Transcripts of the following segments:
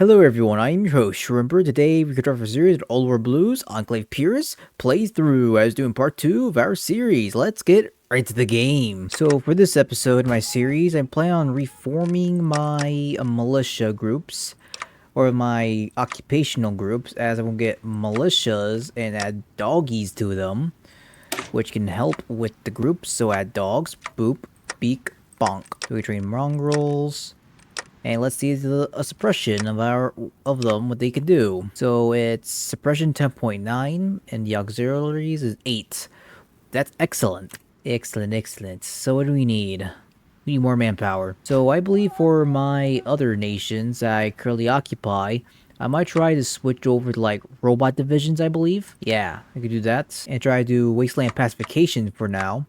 Hello everyone, I am your host, Shrimper. Today we continue our series of Old World Blues Enclave Purist playthrough. I was doing part 2 of our series. Let's get right to the game. So for this episode in my series, I'm planning on reforming my militia groups, or my occupational groups, as I will get militias and add doggies to them, which can help with the groups. So add dogs, boop, beak, bonk. So we train mongrels. And let's see a suppression of them, what they can do. So it's suppression 10.9, and the auxiliaries is 8. That's excellent. Excellent. So what do we need? We need more manpower. So I believe for my other nations I currently occupy, I might try to switch over to like robot divisions, I believe. Yeah, I could do that. And try to do wasteland pacification for now.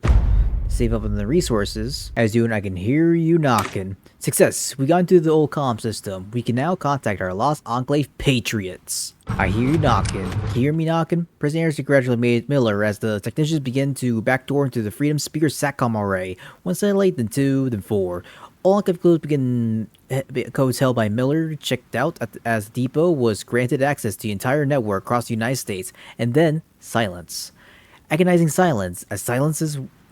Save up on the resources. As you and I can hear you knocking. Success! We got into the old comm system. We can now contact our lost Enclave patriots. I hear you knocking. Can you hear me knocking? Prisoners congratulate Miller as the technicians begin to backdoor into the Freedom Speaker SATCOM array. One satellite, then two, then four. All Enclave codes held by Miller checked out as the depot was granted access to the entire network across the United States. And then, silence. Agonizing silence, as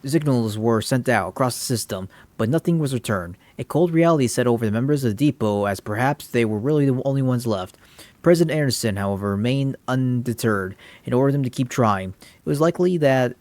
signals were sent out across the system, but nothing was returned. A cold reality set over the members of the depot, as perhaps they were really the only ones left. President Anderson, however, remained undeterred and ordered them to keep trying. It was likely that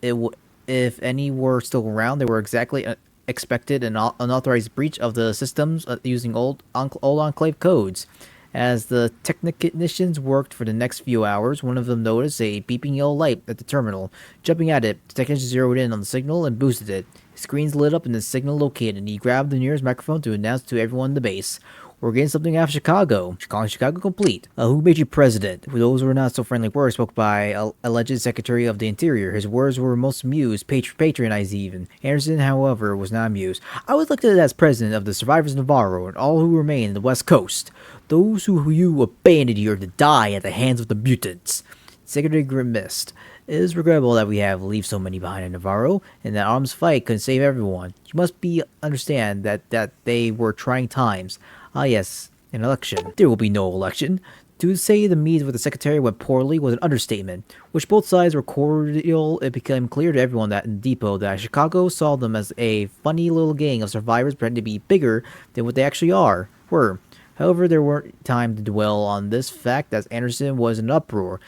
if any were still around, they were exactly expected an unauthorized breach of the systems using old Enclave codes. As the technicians worked for the next few hours, one of them noticed a beeping yellow light at the terminal. Jumping at it, the technician zeroed in on the signal and boosted it. His screens lit up and the signal located, and he grabbed the nearest microphone to announce to everyone in the base. We're getting something out of Chicago. Chicago complete. Who made you president? For those who were not so friendly words spoke by alleged Secretary of the Interior. His words were most amused, patronized even. Anderson, however, was not amused. I was elected as president of the survivors of Navarro and all who remain in the West Coast. Those who you abandoned here to die at the hands of the mutants. Secretary grimaced. It is regrettable that we have left so many behind in Navarro, and that arms fight couldn't save everyone. You must understand that they were trying times. Ah yes, an election. There will be no election. To say the meeting with the secretary went poorly was an understatement. Which both sides were cordial, it became clear to everyone that in the depot that Chicago saw them as a funny little gang of survivors pretending to be bigger than what they actually were. However, there weren't time to dwell on this fact as Anderson was in an uproar.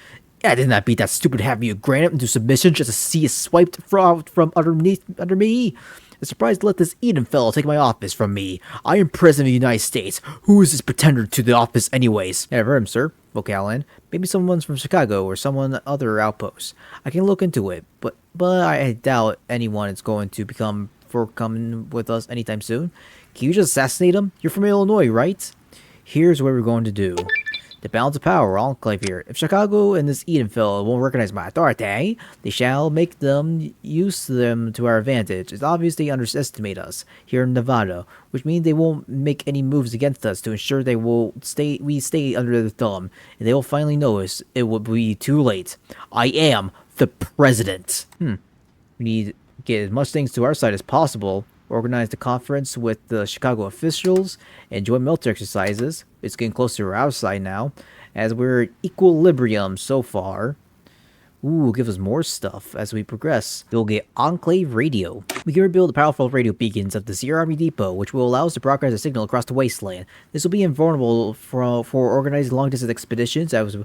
I did not beat that stupid half-mute granite into submission just to see it swiped from under me. I'm surprised to let this Eden fellow take my office from me. I am President of the United States. Who is this pretender to the office anyways? Never heard him, sir, spoke Allen. Maybe someone's from Chicago or someone other outpost. I can look into it, but I doubt anyone is going to become forthcoming with us anytime soon. Can you just assassinate him? You're from Illinois, right? Here's what we're going to do. The balance of power, Enclave here. If Chicago and this Eden fellow won't recognize my authority, they shall make them use them to our advantage. It's obvious they underestimate us here in Nevada, which means they won't make any moves against us to ensure we stay under their thumb, and they will finally notice it will be too late. I am the president. We need to get as much things to our side as possible. Organized a conference with the Chicago officials and joint military exercises. It's getting closer to our side now, as we're at equilibrium so far. Ooh, give us more stuff as we progress. We'll get Enclave Radio. We can rebuild the powerful radio beacons of the Sierra Army Depot, which will allow us to broadcast a signal across the wasteland. This will be invulnerable for organizing long-distance expeditions, as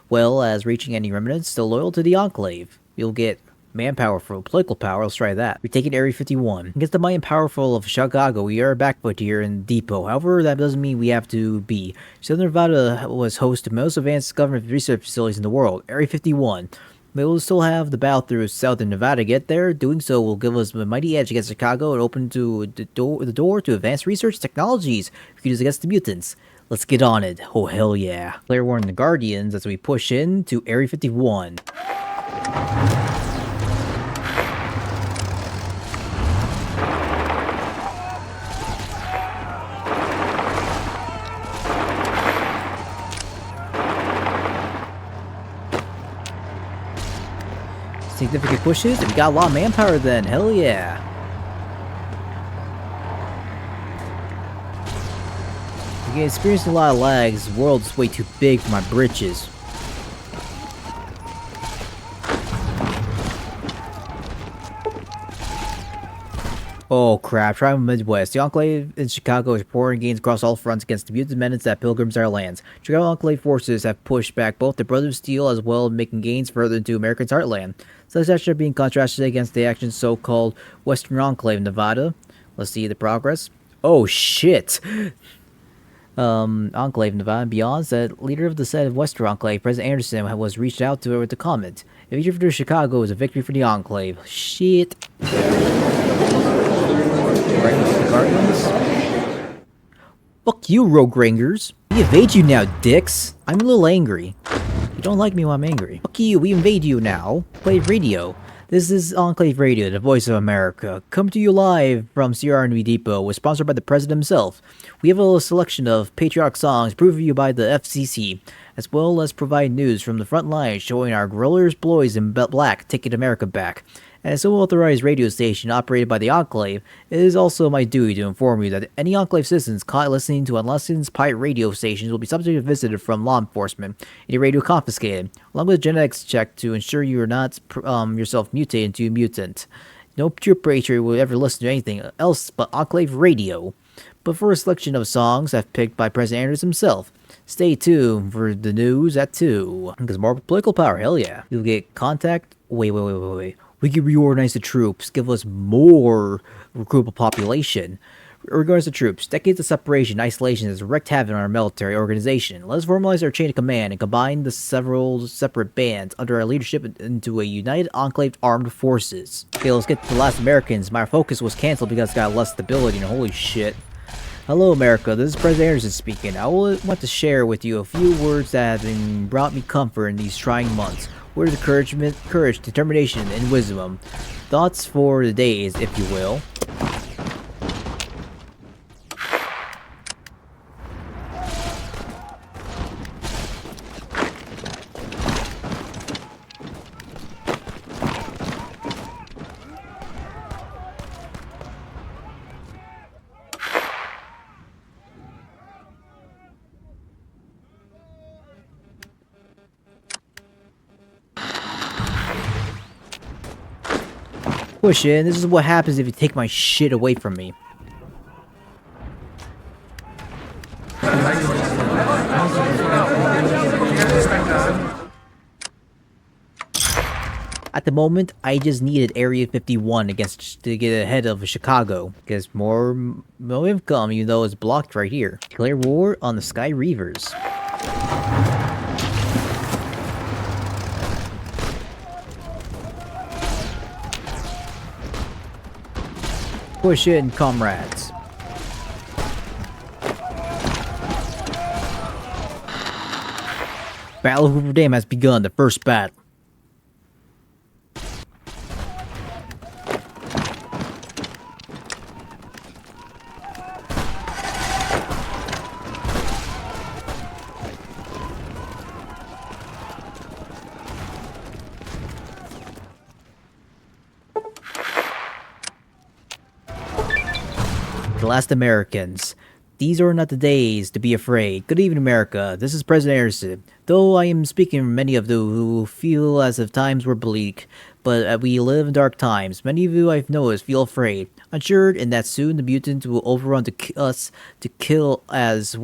well as reaching any remnants still loyal to the Enclave. We'll get manpower for political power. Let's try that. We're taking Area 51. Against the mighty and powerful of Chicago, we are a backfoot here in the depot. However, that doesn't mean we have to be. Southern Nevada was host to most advanced government research facilities in the world. Area 51. We will still have the battle through Southern Nevada get there. Doing so will give us a mighty edge against Chicago and open the door to advanced research technologies we can use against the mutants. Let's get on it. Oh, hell yeah. Player warning the Guardians as we push into Area 51. Significant pushes, and we got a lot of manpower then. Hell yeah. We experiencing a lot of lags. The world is way too big for my britches. Oh crap, Tribal Midwest. The Enclave in Chicago is reporting gains across all fronts against the mutant menace that pilgrims our lands. Chicago Enclave forces have pushed back both the Brothers of Steel as well as making gains further into America's heartland. Such actions are being contrasted against the actions so-called Western Enclave in Nevada. Let's see the progress. Oh shit! Enclave Nevada and beyond said leader of the set of Western Enclave, President Anderson, was reached out to her with the comment. A victory for Chicago is a victory for the Enclave. Shit. Fuck you, Rogue Rangers. We invade you now, dicks. I'm a little angry. You don't like me when I'm angry. Fuck you, we invade you now. Play radio. This is Enclave Radio, the voice of America. Come to you live from CRNV Depot, was sponsored by the President himself. We have a selection of patriotic songs approved of you by the FCC, as well as provide news from the front lines showing our guerrillas boys in black taking America back. As an authorized radio station operated by the Enclave, it is also my duty to inform you that any Enclave citizens caught listening to unlicensed pirate radio stations will be subject to visit from law enforcement, any radio confiscated, along with a genetics check to ensure you are not yourself mutated into a mutant. No pure patriot will ever listen to anything else but Enclave Radio. But for a selection of songs I've picked by President Anderson himself, stay tuned for the news at 2. Because more political power, hell yeah. You'll get contact. Wait. We can reorganize the troops, give us more recruitable population. Regards to troops, decades of separation and isolation has wreaked havoc on our military organization. Let us formalize our chain of command and combine the several separate bands under our leadership into a united Enclave armed forces. Okay, let's get to the last Americans. My focus was cancelled because it's got less stability and holy shit. Hello America, this is President Anderson speaking. I want to share with you a few words that have brought me comfort in these trying months. Words of encouragement, courage, determination, and wisdom. Thoughts for the days, if you will. Push in. This is what happens if you take my shit away from me. At the moment, I just needed Area 51 to get ahead of Chicago. Because more income, even though it's blocked right here. Declare war on the Sky Reavers. Push in, comrades. Battle of Hoover Dam has begun, the first battle. The last Americans. These are not the days to be afraid. Good evening, America. This is President Anderson. Though I am speaking for many of you who feel as if times were bleak, but we live in dark times. Many of you I've noticed feel afraid, assured, and that soon the mutants will overrun us to kill as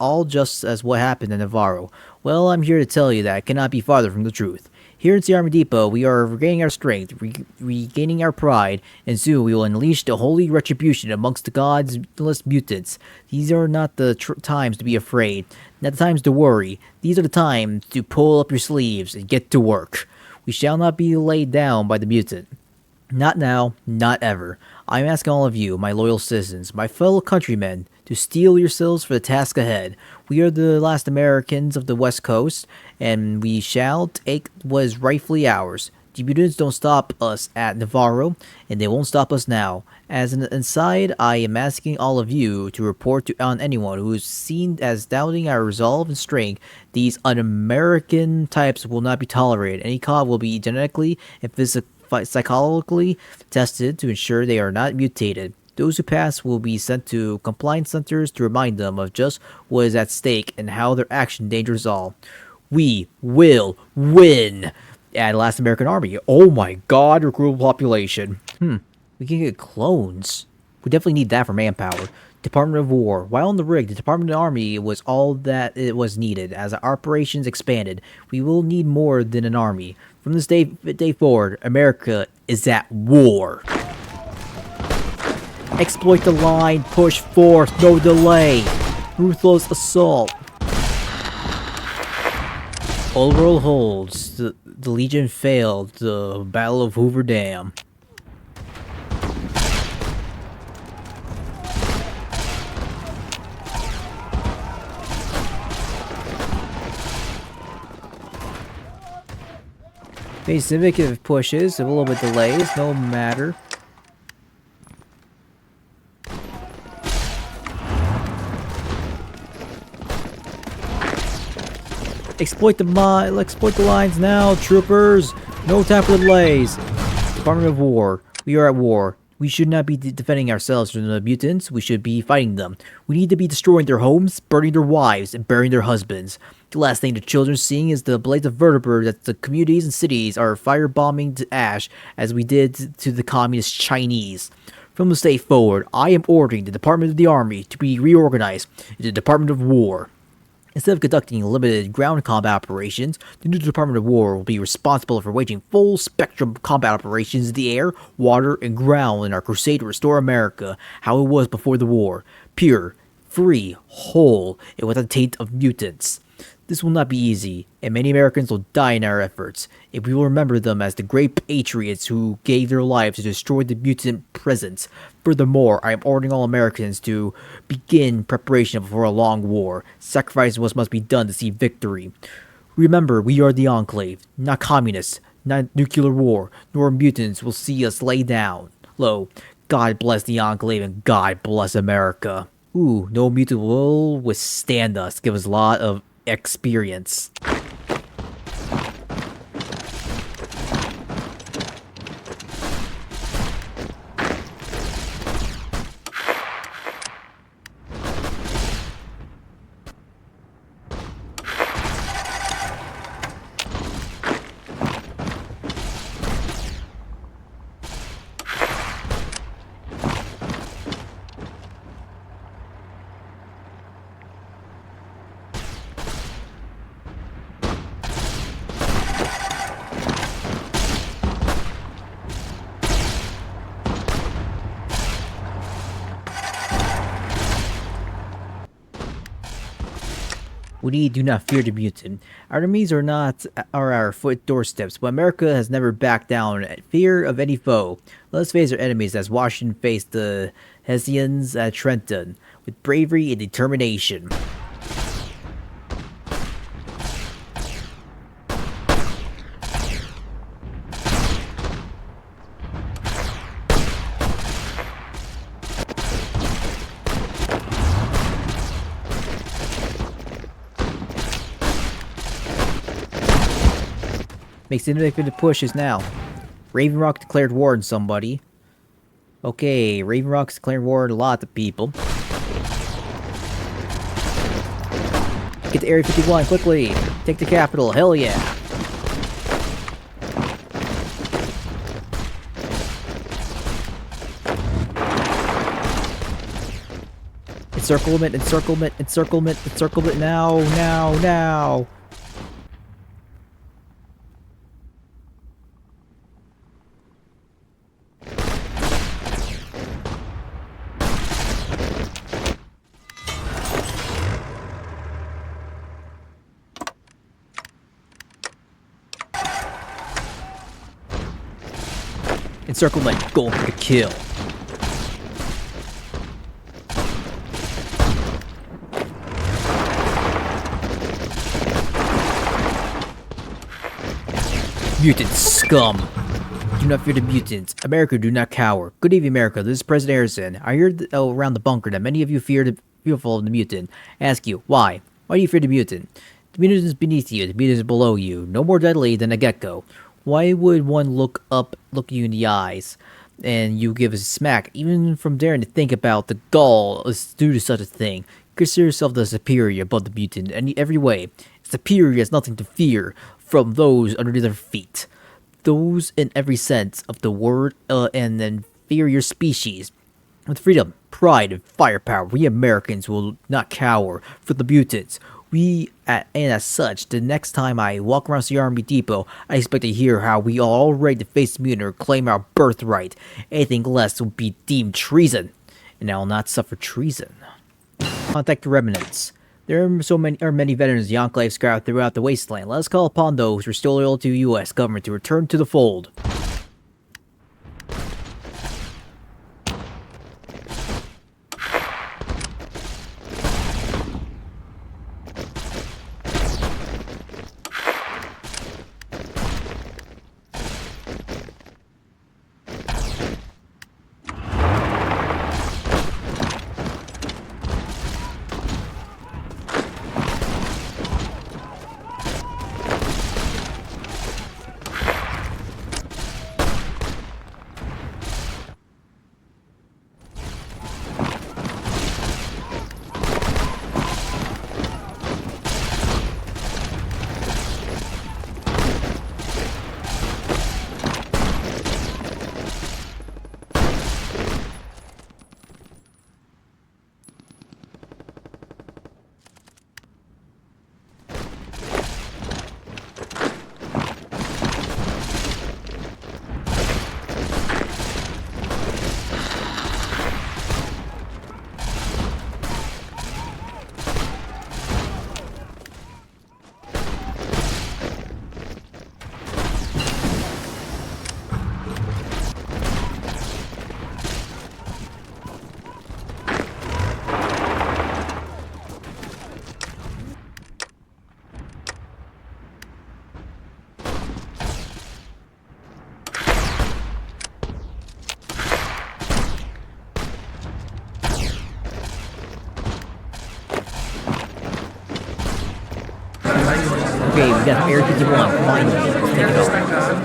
all just as what happened in Navarro. Well, I'm here to tell you that I cannot be farther from the truth. Here in Army Depot, we are regaining our strength, regaining our pride, and soon we will unleash the holy retribution amongst the godless mutants. These are not the times to be afraid, not the times to worry. These are the times to pull up your sleeves and get to work. We shall not be laid down by the mutant. Not now, not ever. I am asking all of you, my loyal citizens, my fellow countrymen, to steel yourselves for the task ahead. We are the last Americans of the West Coast, and we shall take what is rightfully ours. The mutants don't stop us at Navarro, and they won't stop us now. As an aside, I am asking all of you to report on anyone who is seen as doubting our resolve and strength. These un-American types will not be tolerated. Any caught will be genetically and psychologically tested to ensure they are not mutated. Those who pass will be sent to compliance centers to remind them of just what is at stake and how their action endangers all. We will win! Add last American Army. Oh my god, recruitable population. We can get clones. We definitely need that for manpower. Department of War. While on the rig, the Department of the Army was all that it was needed. As our operations expanded, we will need more than an army. From this day forward, America is at war. Exploit the line, push forth, no delay. Ruthless assault. Old world holds. The Legion failed. The Battle of Hoover Dam. Okay, significant pushes, a little bit delays, no matter. Exploit the lines now, troopers. No time for delays. Department of War. We are at war. We should not be defending ourselves from the mutants. We should be fighting them. We need to be destroying their homes, burning their wives, and burying their husbands. The last thing the children seeing is the blades of vertebrae that the communities and cities are firebombing to ash, as we did to the communist Chinese. From this day forward, I am ordering the Department of the Army to be reorganized into the Department of War. Instead of conducting limited ground combat operations, the new Department of War will be responsible for waging full-spectrum combat operations in the air, water, and ground in our crusade to restore America how it was before the war. Pure, free, whole, and without the taint of mutants. This will not be easy, and many Americans will die in our efforts, and we will remember them as the great patriots who gave their lives to destroy the mutant presence. Furthermore, I am ordering all Americans to begin preparation for a long war. Sacrifice must be done to see victory. Remember, we are the Enclave, not communists, not nuclear war, nor mutants will see us lay down low. God bless the Enclave and God bless America. Ooh, no mutant will withstand us. Give us a lot of experience. We do not fear the mutant. Our enemies are our foot doorsteps, but America has never backed down at fear of any foe. Let us face our enemies as Washington faced the Hessians at Trenton with bravery and determination. Makes significant pushes now. Raven Rock declared war on somebody. Okay, Raven Rock's declared war on a lot of people. Get to Area 51 quickly. Take the capital. Hell yeah. Encirclement, encirclement, encirclement, encirclement now, now, now. Encirclement, goal for the kill. Mutant scum. Do not fear the mutants. America, do not cower. Good evening, America. This is President Harrison. I heard around the bunker that many of you fearful of the mutant. I ask you, why? Why do you fear the mutant? The mutant is beneath you. The mutant is below you. No more deadly than a gecko. Why would one look you in the eyes? and you give us a smack, even from daring to think about the gall is due to such a thing. Consider yourself the superior above the mutant in every way. Superior has nothing to fear from those under their feet. Those in every sense of the word, an inferior species. With freedom, pride, and firepower, we Americans will not cower for the mutants. And as such, the next time I walk around the Army Depot, I expect to hear how we are all ready to face the mutant or claim our birthright. Anything less will be deemed treason, and I will not suffer treason. Contact the remnants. There are many veterans of the Enclave scattered throughout the wasteland. Let us call upon those who are still loyal to the U.S. government to return to the fold. Okay, we got Area 51, finally, let's take it over.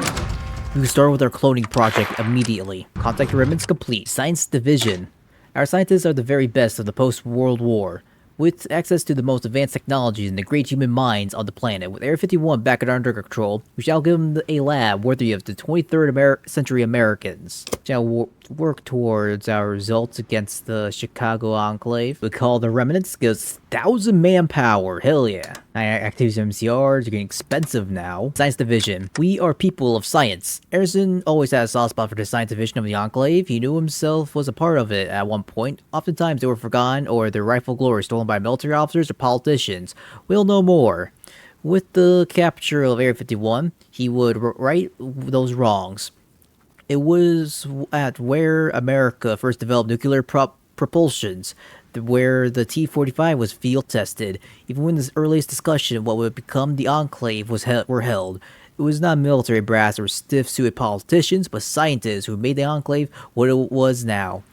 We can start with our cloning project immediately. Contact remnants complete. Science Division. Our scientists are the very best of the post-World War, with access to the most advanced technologies and the great human minds on the planet. With Area 51 back under control, we shall give them a lab worthy of the 23rd century Americans. We shall work towards our results against the Chicago Enclave. We call the remnants, gives 1,000 manpower. Hell yeah. Activities MCRs are getting expensive now. Science Division. We are people of science. Harrison always had a soft spot for the science division of the Enclave. He knew himself was a part of it at one point. Oftentimes they were forgotten or their rightful glory stolen by military officers or politicians. We'll know more. With the capture of Area 51, he would right those wrongs. It was at where America first developed nuclear propulsions, where the T-45 was field tested. Even when the earliest discussion of what would become the Enclave were held, it was not military brass or stiff-suited politicians, but scientists who made the Enclave what it was now.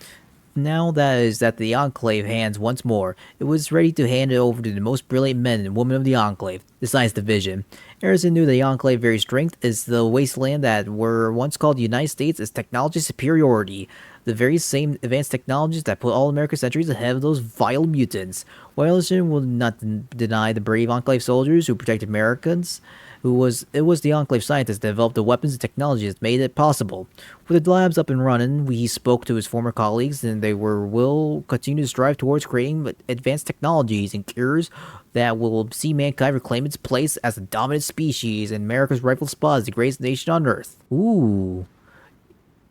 Now that is at the Enclave hands once more, it was ready to hand it over to the most brilliant men and women of the Enclave, the Science Division. Harrison knew the Enclave's very strength is the wasteland that were once called the United States as technology superiority, the very same advanced technologies that put all American centuries ahead of those vile mutants. Harrison will not deny the brave Enclave soldiers who protected Americans. It was the Enclave scientists that developed the weapons and technologies that made it possible. With the labs up and running, he spoke to his former colleagues, and they will continue to strive towards creating advanced technologies and cures that will see mankind reclaim its place as the dominant species and America's rightful spot as the greatest nation on Earth. Ooh.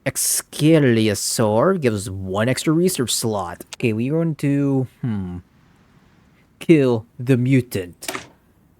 Excalibur gives us one extra research slot. Okay, we're going to, kill the mutant.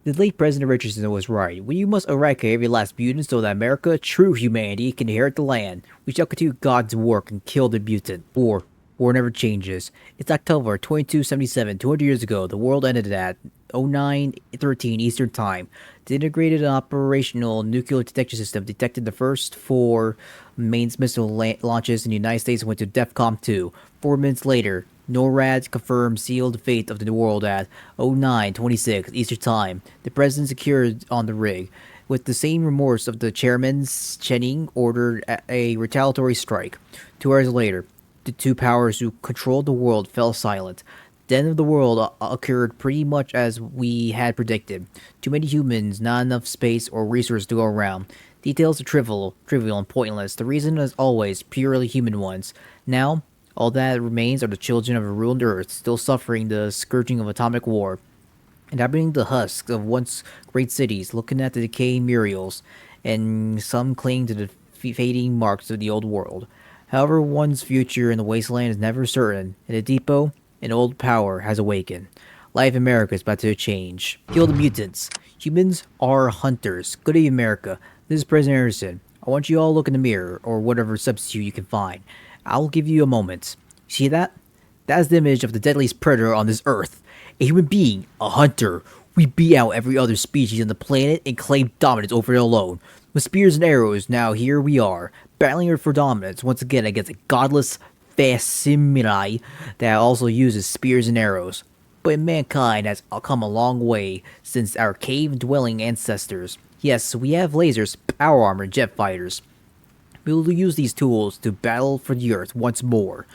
The late President Richardson was right. We must eradicate every last mutant so that America, true humanity, can inherit the land. We shall continue God's work and kill the mutant. War never changes. It's October 2277, 200 years ago. The world ended at 0913 Eastern Time. The integrated and operational nuclear detection system detected the first 4 main missile launches in the United States and went to DEFCON 2. 4 minutes later, NORAD confirmed sealed the fate of the world at 0926 Eastern Time. The president secured on the rig. With the same remorse of the chairman's Chening ordered a retaliatory strike. 2 hours later, the two powers who controlled the world fell silent. The end of the world occurred pretty much as we had predicted. Too many humans, not enough space or resources to go around. Details are trivial and pointless. The reason is always purely human ones. Now, all that remains are the children of a ruined Earth, still suffering the scourging of atomic war, inhabiting the husks of once great cities, looking at the decaying murals, and some cling to the fading marks of the old world. However, one's future in the wasteland is never certain. In the depot, an old power has awakened. Life in America is about to change. Kill the mutants. Humans are hunters. Good day, America. This is President Anderson. I want you all to look in the mirror, or whatever substitute you can find. I'll give you a moment. See that? That's the image of the deadliest predator on this earth. A human being, a hunter. We beat out every other species on the planet and claim dominance over it alone. With spears and arrows, now here we are, battling for dominance once again against a godless facsimile that also uses spears and arrows. But mankind has come a long way since our cave-dwelling ancestors. Yes, we have lasers, power armor, and jet fighters. We will use these tools to battle for the Earth once more.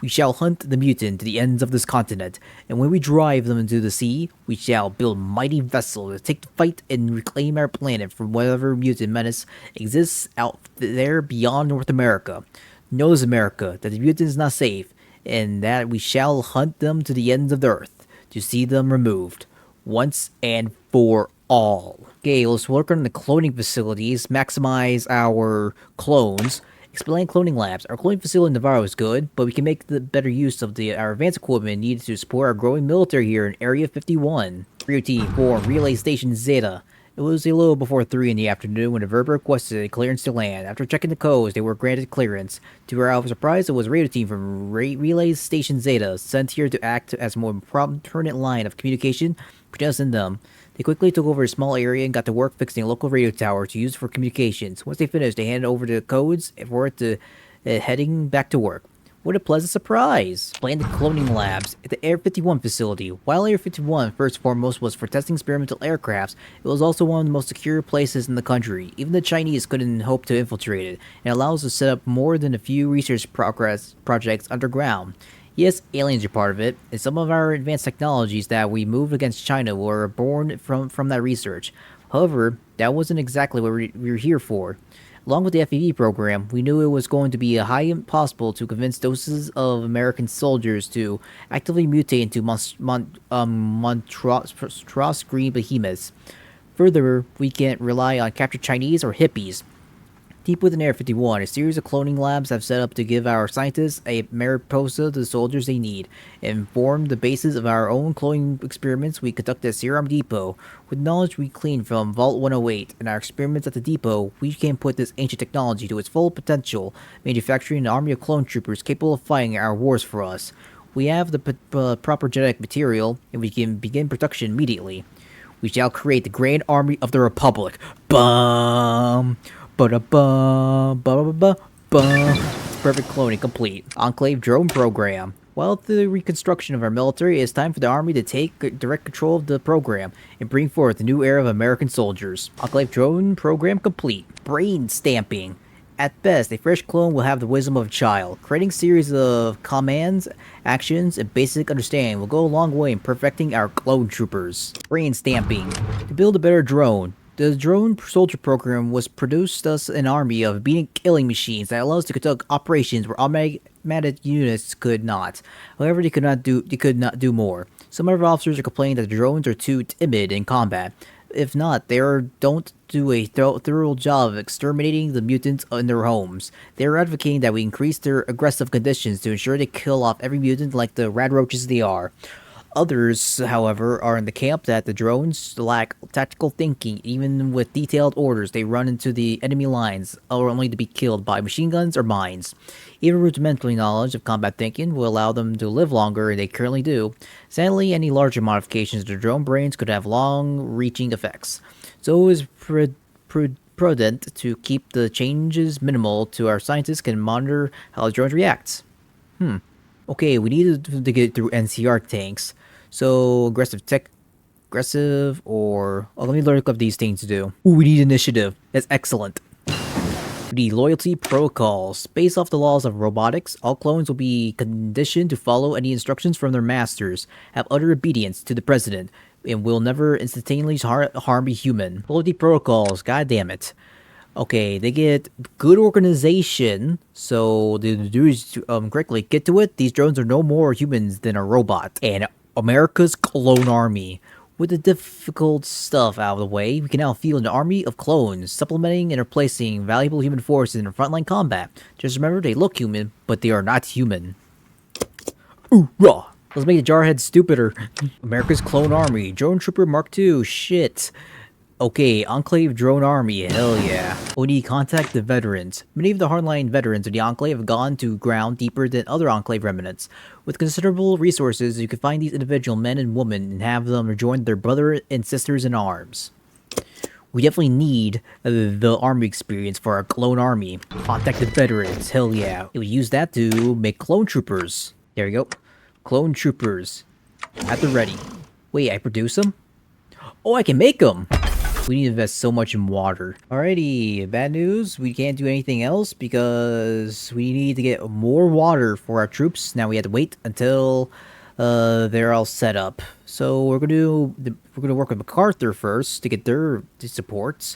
We shall hunt the mutant to the ends of this continent, and when we drive them into the sea, we shall build mighty vessels to take the fight and reclaim our planet from whatever mutant menace exists out there beyond North America. Knows America that the mutant is not safe, and that we shall hunt them to the ends of the earth to see them removed, once and for all. Okay, let's work on the cloning facilities, maximize our clones, explain cloning labs. Our cloning facility in Navarro is good, but we can make the better use of our advanced equipment needed to support our growing military here in Area 51. Rio Team formed Relay Station Zeta. It was a little before 3 in the afternoon when the Verb requested a clearance to land. After checking the codes, they were granted clearance. To our surprise, it was a radio team from Relay Station Zeta, sent here to act as a more permanent line of communication between us and them. They quickly took over a small area and got to work fixing a local radio tower to use for communications. Once they finished, they handed over the codes for it to heading back to work. What a pleasant surprise! Planned the cloning labs at the Air 51 facility. While Air 51 first and foremost was for testing experimental aircrafts, it was also one of the most secure places in the country. Even the Chinese couldn't hope to infiltrate it, and allows us to set up more than a few research projects underground. Yes, aliens are part of it, and some of our advanced technologies that we moved against China were born from that research. However, that wasn't exactly what we were here for. Along with the FEV program, we knew it was going to be a high impossible to convince doses of American soldiers to actively mutate into monstrous green behemoths. Further, we can't rely on captured Chinese or hippies. Deep within Air 51, a series of cloning labs have set up to give our scientists a mariposa to the soldiers they need, and form the basis of our own cloning experiments we conduct at Serum Depot. With knowledge we gleaned from Vault 108 and our experiments at the depot, we can put this ancient technology to its full potential, manufacturing an army of clone troopers capable of fighting our wars for us. We have the proper genetic material, and we can begin production immediately. We shall create the Grand Army of the Republic. Bum! Ba-da-bum, ba-ba-ba-bum. Perfect cloning complete. Enclave drone program. While the reconstruction of our military, it is time for the army to take direct control of the program and bring forth a new era of American soldiers. Enclave drone program complete. Brain stamping. At best, a fresh clone will have the wisdom of a child. Creating a series of commands, actions, and basic understanding will go a long way in perfecting our clone troopers. Brain stamping. To build a better drone, the drone soldier program was produced us an army of beating killing machines that allows us to conduct operations where automatic units could not. However, they could not do more. Some of our officers are complaining that the drones are too timid in combat. If not, they don't do a thorough job of exterminating the mutants in their homes. They are advocating that we increase their aggressive conditions to ensure they kill off every mutant like the rad roaches they are. Others, however, are in the camp that the drones lack tactical thinking. Even with detailed orders, they run into the enemy lines, only to be killed by machine guns or mines. Even rudimentary knowledge of combat thinking will allow them to live longer, and they currently do. Sadly, any larger modifications to their drone brains could have long-reaching effects. So it is prudent to keep the changes minimal so our scientists can monitor how the drones react. Okay, we need to get through NCR tanks. So, aggressive tech aggressive, or... Oh, let me look up these things to do. Ooh, we need initiative. That's excellent. We need loyalty protocols. Based off the laws of robotics, all clones will be conditioned to follow any instructions from their masters, have utter obedience to the president, and will never instantaneously harm a human. Loyalty protocols, god damn it. Okay, they get good organization, so the dudes correctly get to it. These drones are no more humans than a robot. And America's clone army. With the difficult stuff out of the way, we can now field an army of clones, supplementing and replacing valuable human forces in frontline combat. Just remember, they look human, but they are not human. Ooh, raw. Let's make the Jarhead stupider. America's Clone Army, Drone Trooper Mark II, shit. Okay, Enclave Drone Army, hell yeah. We need to contact the veterans. Many of the hardline veterans of the Enclave have gone to ground deeper than other Enclave remnants. With considerable resources, you can find these individual men and women and have them rejoin their brother and sisters in arms. We definitely need the army experience for our clone army. Contact the veterans, hell yeah. We use that to make clone troopers. There we go. Clone troopers. At the ready. Wait, I produce them? Oh, I can make them! We need to invest so much in water. Alrighty, bad news. We can't do anything else because we need to get more water for our troops. Now we have to wait until they're all set up. So we're gonna work with MacArthur first to get their supports.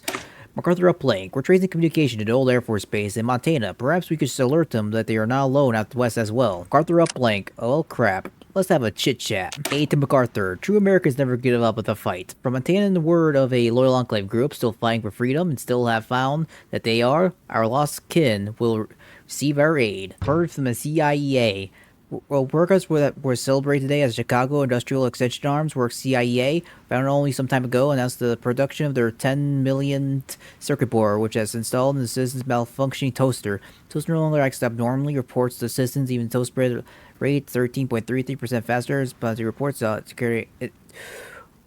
MacArthur uplink. We're tracing communication to the old Air Force Base in Montana. Perhaps we could just alert them that they are not alone out west as well. MacArthur uplink. Oh crap. Let's have a chit-chat. Aid to MacArthur. True Americans never give up with a fight. From Montana, the word of a loyal Enclave group still fighting for freedom and still have found that they are our lost kin will receive our aid. Heard from the CIA. Well, workers were celebrated today as Chicago Industrial Extension Arms Works CIA, found only some time ago, announced the production of their 10 millionth circuit board, which has installed in the citizens' malfunctioning toaster. Toaster no longer acts abnormally, reports the citizens even toast spread rate 13.33% faster, as Bunty reports security.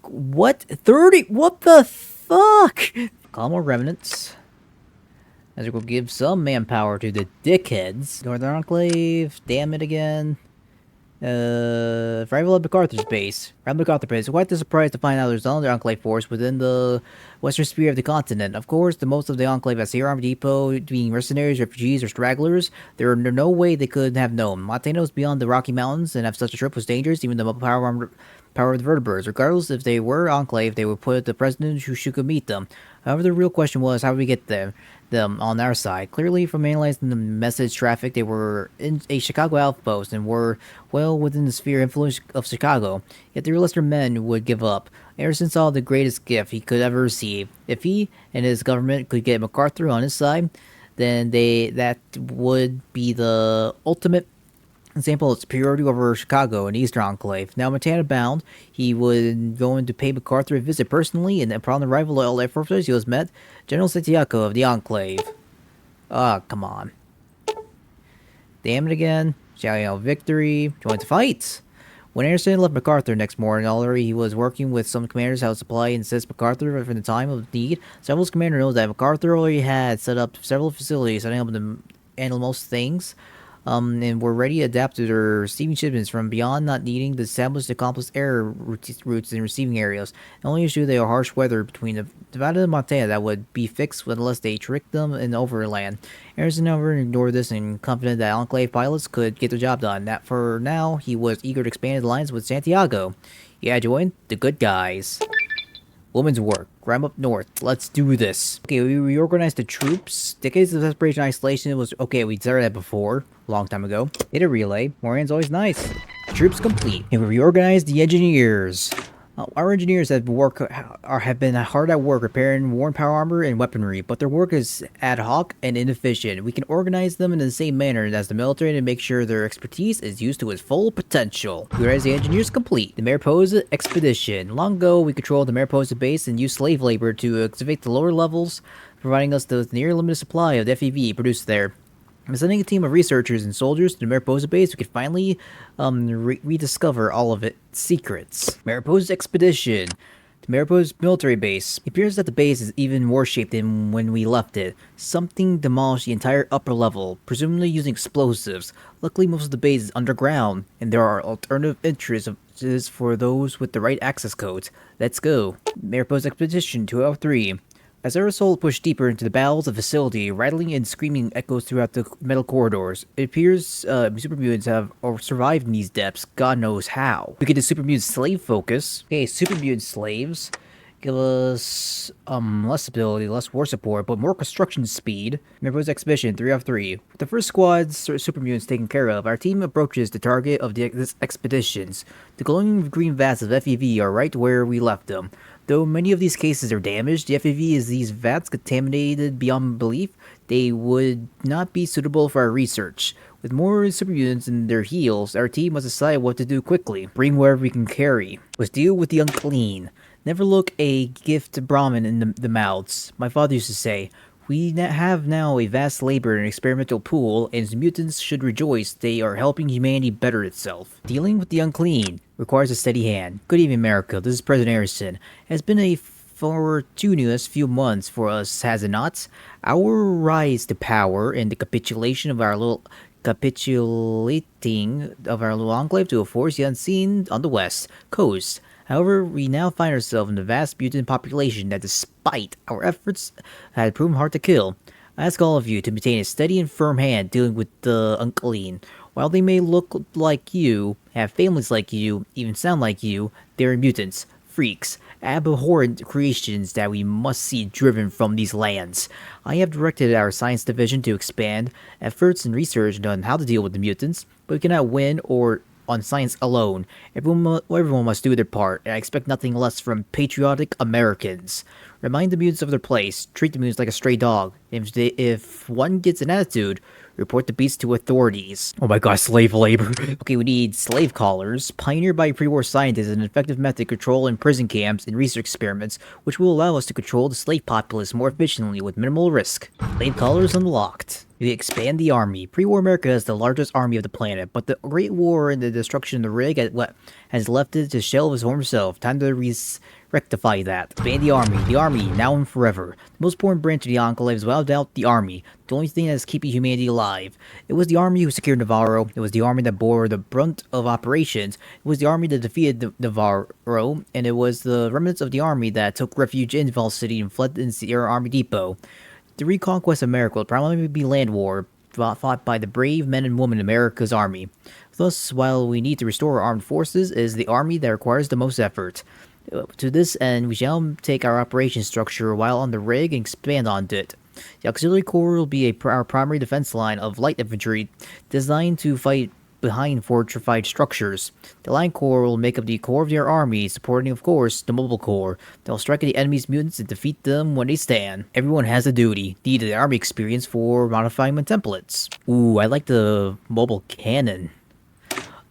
What? 30? What the fuck? Call more remnants. As we'll give some manpower to the dickheads. Northern Enclave, damn it again. Arrival at MacArthur's base. Around MacArthur base, quite the surprise to find out there's another Enclave force within the western sphere of the continent. Of course, the most of the Enclave has here Army Depot, being mercenaries, refugees, or stragglers. There are no way they could have known. Montana was beyond the Rocky Mountains, and if such a trip was dangerous, even the power of the vertebrates. Regardless if they were Enclave, they would put the president who could meet them. However, the real question was, how do we get them on our side? Clearly, from analyzing the message traffic, they were in a Chicago outpost and were well within the sphere influence of Chicago. Yet the realist men would give up. Harrison saw the greatest gift he could ever receive. If he and his government could get MacArthur on his side, then that would be the ultimate example of superiority over Chicago and Eastern Enclave. Now Montana bound, he would going to pay MacArthur a visit personally, and upon the arrival of Air Force Base, he was met General Santiago of the Enclave. Ah, come on. Damn it again. Shouting out victory. Join the fight. When Anderson left MacArthur next morning, already he was working with some commanders how to supply and assist MacArthur for the time of need. Several commanders know that MacArthur already had set up several facilities, setting up to handle most things. And were ready to adapt to their receiving shipments from beyond, not needing to establish the complex air routes in receiving areas. The only issue, they are harsh weather between Nevada and Montana that would be fixed unless they tricked them in overland. Anderson, however, ignored this and confident that Enclave pilots could get the job done. That for now, he was eager to expand his alliance with Santiago. Yeah, join the good guys. Women's work. Grab up north. Let's do this. Okay, we reorganized the troops. Decades of desperation and isolation was... Okay, we started that before. A long time ago. Data relay. Morian's always nice. Troops complete. And we reorganized the engineers. Our engineers have been hard at work repairing worn power armor and weaponry, but their work is ad hoc and inefficient. We can organize them in the same manner as the military to make sure their expertise is used to its full potential. We realize the engineers complete. The Mariposa Expedition. Long ago, we controlled the Mariposa base and used slave labor to excavate the lower levels, providing us the near limited supply of the FEV produced there. I'm sending a team of researchers and soldiers to the Mariposa base who can finally rediscover all of its secrets. Mariposa Expedition. The Mariposa military base. It appears that the base is even more shaped than when we left it. Something demolished the entire upper level, presumably using explosives. Luckily, most of the base is underground, and there are alternative entries is for those with the right access codes. Let's go. Mariposa Expedition 203. As our soul pushed deeper into the bowels of the facility, rattling and screaming echoes throughout the metal corridors. It appears super mutants have survived in these depths, God knows how. We get the super mutant slave focus. Okay, super mutant slaves give us less ability, less war support, but more construction speed. Mariposa Expedition 3 of 3. With the first squad's super mutants taken care of, our team approaches the target of the expeditions. The glowing green vats of FEV are right where we left them. Though many of these cases are damaged, the FEV is these vats contaminated beyond belief, they would not be suitable for our research. With more super mutants in their heels, our team must decide what to do quickly. Bring wherever we can carry. Let's deal with the unclean. Never look a gift Brahmin in the mouths. My father used to say, we have now a vast labor and experimental pool, and mutants should rejoice they are helping humanity better itself. Dealing with the unclean requires a steady hand. Good evening, America. This is President Harrison. It has been a fortuitous few months for us, has it not? Our rise to power and the capitulating of our little enclave to a force yet unseen on the west coast. However, we now find ourselves in a vast mutant population that, despite our efforts, had proven hard to kill. I ask all of you to maintain a steady and firm hand dealing with the unclean. While they may look like you, have families like you, even sound like you, they are mutants, freaks, abhorrent creations that we must see driven from these lands. I have directed our science division to expand efforts and research on how to deal with the mutants, but we cannot win or on science alone. Everyone must do their part, and I expect nothing less from patriotic Americans. Remind the mutants of their place. Treat the mutants like a stray dog. If one gets an attitude, report the beast to authorities. Oh my god, slave labor. Okay, we need slave collars, pioneered by pre-war scientists, an effective method to control in prison camps and research experiments, which will allow us to control the slave populace more efficiently with minimal risk. Slave collars unlocked. We expand the army. Pre-war America is the largest army of the planet, but the Great War and the destruction of the rig has left it to shell of its former self. Time to rectify that. Expand the army, now and forever. The most important branch of the Enclave is without doubt the army, the only thing that is keeping humanity alive. It was the army who secured Navarro, it was the army that bore the brunt of operations, it was the army that defeated Navarro, and it was the remnants of the army that took refuge in Val City and fled in Sierra Army Depot. The reconquest of America will probably be land war, fought by the brave men and women in America's army. Thus, while we need to restore our armed forces, it is the army that requires the most effort. To this end, we shall take our operation structure while on the rig and expand on it. The Auxiliary Corps will be our primary defense line of light infantry, designed to fight behind fortified structures. The Line Corps will make up the core of their army, supporting, of course, the Mobile Corps. They'll strike at the enemy's mutants and defeat them when they stand. Everyone has a duty. Need the army experience for modifying my templates. Ooh, I like the mobile cannon.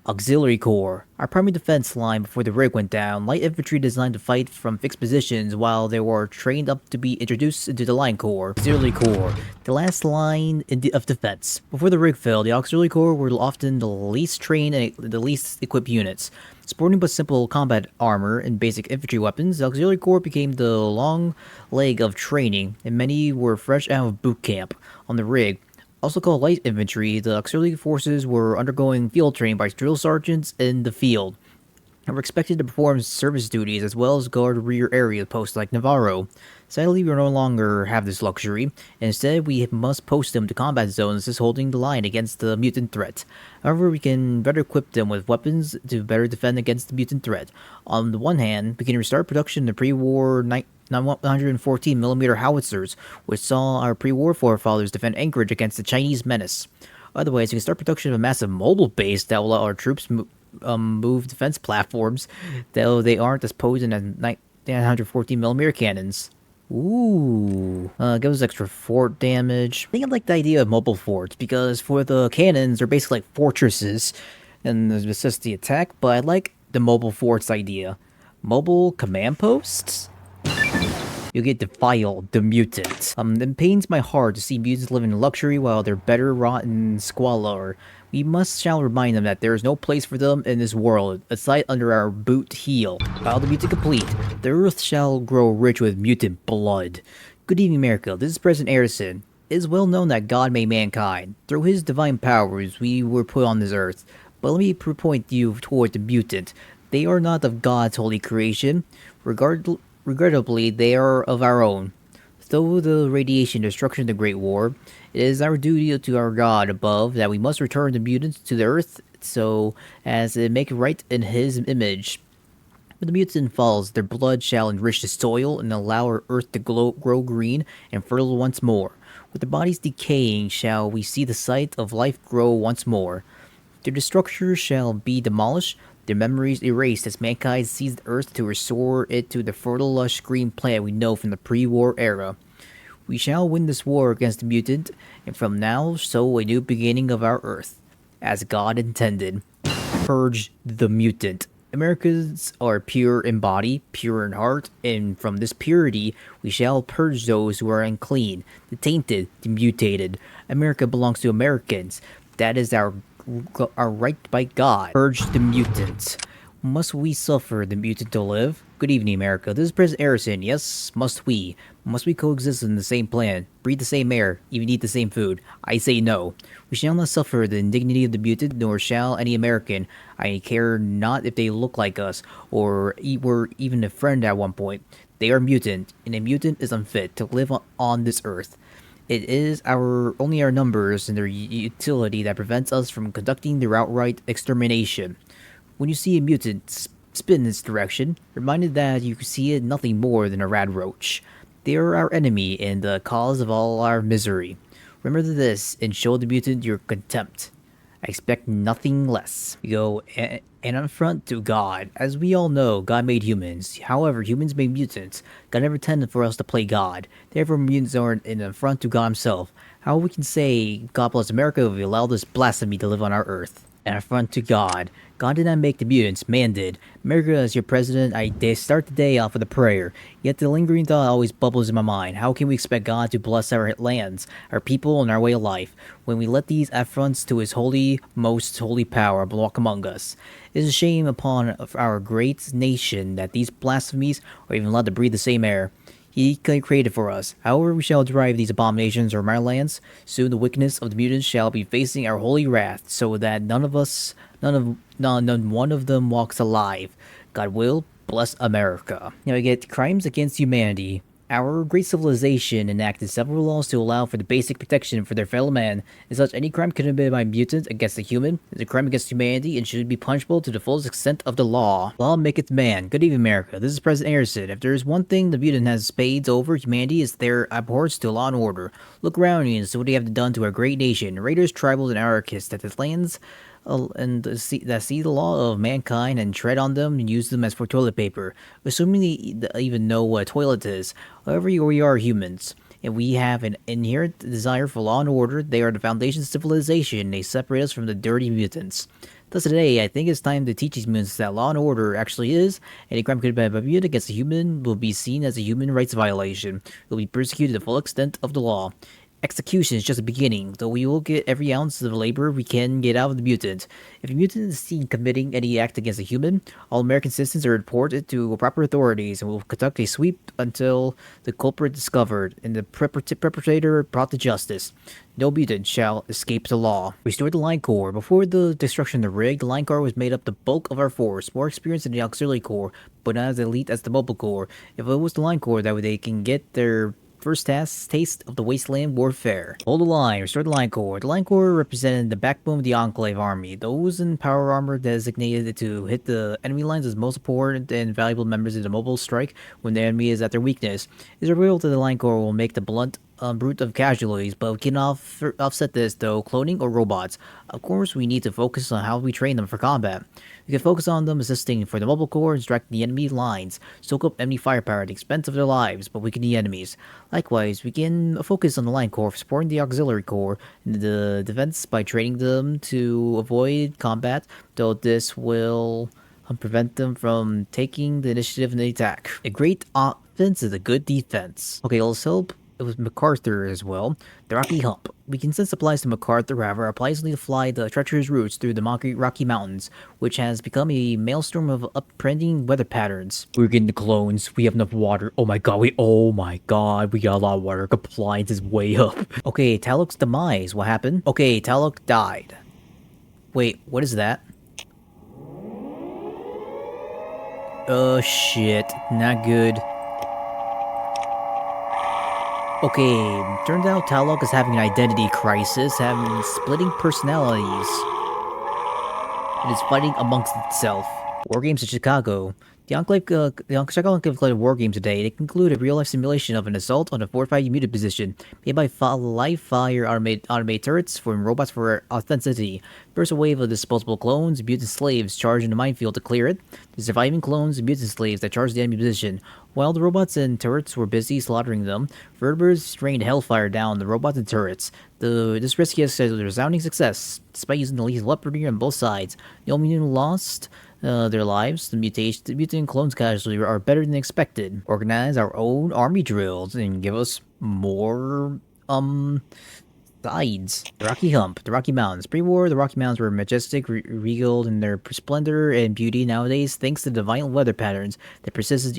Auxiliary Corps, our primary defense line before the rig went down. Light infantry designed to fight from fixed positions while they were trained up to be introduced into the Line Corps. Auxiliary Corps, the last line of defense. Before the rig fell, the Auxiliary Corps were often the least trained and the least equipped units. Sporting but simple combat armor and basic infantry weapons, the Auxiliary Corps became the long leg of training, and many were fresh out of boot camp. On the rig, also called light infantry, the auxiliary forces were undergoing field training by drill sergeants in the field, and were expected to perform service duties as well as guard rear area posts like Navarro. Sadly, we no longer have this luxury, and instead we must post them to combat zones as holding the line against the mutant threat. However, we can better equip them with weapons to better defend against the mutant threat. On the one hand, we can restart production of the pre-war 114mm howitzers, which saw our pre-war forefathers defend Anchorage against the Chinese menace. Otherwise, we can start production of a massive mobile base that will allow our troops move defense platforms, though they aren't as potent as 914mm cannons. Ooh, gives us extra fort damage. I think I like the idea of mobile forts, because for the cannons, they're basically like fortresses, and there's necessity attack, but I like the mobile forts idea. Mobile command posts? You get Defile, the mutant. It pains my heart to see mutants live in luxury while they're better rotten squalor. We shall remind them that there is no place for them in this world, a sight under our boot heel. While the mutant complete, the earth shall grow rich with mutant blood. Good evening, America. This is President Harrison. It is well known that God made mankind. Through his divine powers, we were put on this earth. But let me point you toward the mutant. They are not of God's holy creation. Regrettably, they are of our own. Though the radiation destruction of the Great War, it is our duty to our God above that we must return the mutants to the earth so as to make it right in his image. When the mutant falls, their blood shall enrich the soil and allow our earth to grow green and fertile once more. With their bodies decaying, shall we see the sight of life grow once more. Their structures shall be demolished, their memories erased as mankind seized the earth to restore it to the fertile, lush green plant we know from the pre-war era. We shall win this war against the mutant, and from now sow a new beginning of our earth, as God intended. Purge the mutant. Americans are pure in body, pure in heart, and from this purity we shall purge those who are unclean, the tainted, the mutated. America belongs to Americans. That is our right by God. Purge the mutants. Must we suffer the mutant to live? Good evening, America. This is President Harrison. Yes, must we? Must we coexist in the same planet, breathe the same air, even eat the same food? I say no. We shall not suffer the indignity of the mutant, nor shall any American. I care not if they look like us, or were even a friend at one point. They are mutant, and a mutant is unfit to live on this earth. It is only our numbers and their utility that prevents us from conducting their outright extermination. When you see a mutant spin in its direction, reminded that you see it nothing more than a rad roach. They are our enemy and the cause of all our misery. Remember this and show the mutant your contempt. I expect nothing less. We go an affront to God. As we all know, God made humans. However, humans made mutants. God never intended for us to play God. Therefore, mutants are an affront to God himself. How we can say God bless America if we allow this blasphemy to live on our earth? An affront to God. God did not make the mutants, man did. America, as your president, I start the day off with a prayer. Yet the lingering thought always bubbles in my mind. How can we expect God to bless our lands, our people, and our way of life, when we let these affronts to his holy, most holy power walk among us? It is a shame upon our great nation that these blasphemies are even allowed to breathe the same air he created for us. However, we shall drive these abominations from our lands. Soon the wickedness of the mutants shall be facing our holy wrath, so that none one of them walks alive. God will bless America. Now we get crimes against humanity. Our great civilization enacted several laws to allow for the basic protection for their fellow man. As such, any crime committed by mutants against a human is a crime against humanity and should be punishable to the fullest extent of the law. Law maketh man. Good evening, America. This is President Harrison. If there is one thing the mutant has spades over humanity, is their abhorrence to law and order. Look around you and see what they have done to our great nation. Raiders, tribals, and anarchists that this lands and see the law of mankind and tread on them and use them as for toilet paper, assuming they even know what a toilet is. However, we are humans, and we have an inherent desire for law and order. They are the foundation of civilization. They separate us from the dirty mutants. Thus today, I think it's time to teach these mutants that law and order actually is. Any crime committed by a mutant against a human will be seen as a human rights violation. It will be persecuted to the full extent of the law. Execution is just the beginning, though we will get every ounce of labor we can get out of the mutant. If a mutant is seen committing any act against a human, all American citizens are reported to proper authorities and will conduct a sweep until the culprit is discovered and the perpetrator brought to justice. No mutant shall escape the law. Restore the Line Corps. Before the destruction of the rig, the Line Corps was made up the bulk of our force, more experienced than the Auxiliary Corps, but not as elite as the Mobile Corps. If it was the Line Corps, that way they can get their first taste of the wasteland warfare. Hold the line, restore the Line Corps. The Line Corps represented the backbone of the Enclave army. Those in power armor designated to hit the enemy lines as most important and valuable members of the mobile strike when the enemy is at their weakness. It is revealed that the Line Corps will make the blunt brute of casualties, but we can offset this though cloning or robots. Of course, we need to focus on how we train them for combat. We can focus on them assisting for the mobile corps and distract the enemy lines, soak up enemy firepower at the expense of their lives, but weaken the enemies. Likewise, we can focus on the Line Corps for supporting the Auxiliary Corps in the defense by training them to avoid combat, though this will prevent them from taking the initiative in the attack. A great offense is a good defense. Okay, let's help with MacArthur as well. The Rocky Hump. We can send supplies to MacArthur, however, our supplies need to fly the treacherous routes through the Rocky Mountains, which has become a maelstrom of uptrending weather patterns. We're getting the clones. We have enough water. Oh my god, we got a lot of water. Compliance is way up. Okay, Taluk's demise. What happened? Okay, Taluk died. Wait, what is that? Oh shit, not good. Okay, turns out Talok is having an identity crisis, having splitting personalities. It is fighting amongst itself. War games in Chicago. The Chicago Enclave played war game today. They conclude a real-life simulation of an assault on a fortified mutant position, made by live fire automated turrets from robots for authenticity. First, a wave of disposable clones, mutant slaves charge in the minefield to clear it. The surviving clones, mutant slaves that charge the enemy position. While the robots and turrets were busy slaughtering them, Vertibers rained hellfire down the robots and turrets. This rescue has a resounding success, despite using the lethal weaponry on both sides. The only mutant who lost their lives, the mutant clones casualty are better than expected. Organize our own army drills and give us more, sides. The Rocky Hump, the Rocky Mountains. Pre-war, the Rocky Mountains were majestic, regaled in their splendor and beauty. Nowadays, thanks to the violent weather patterns that persisted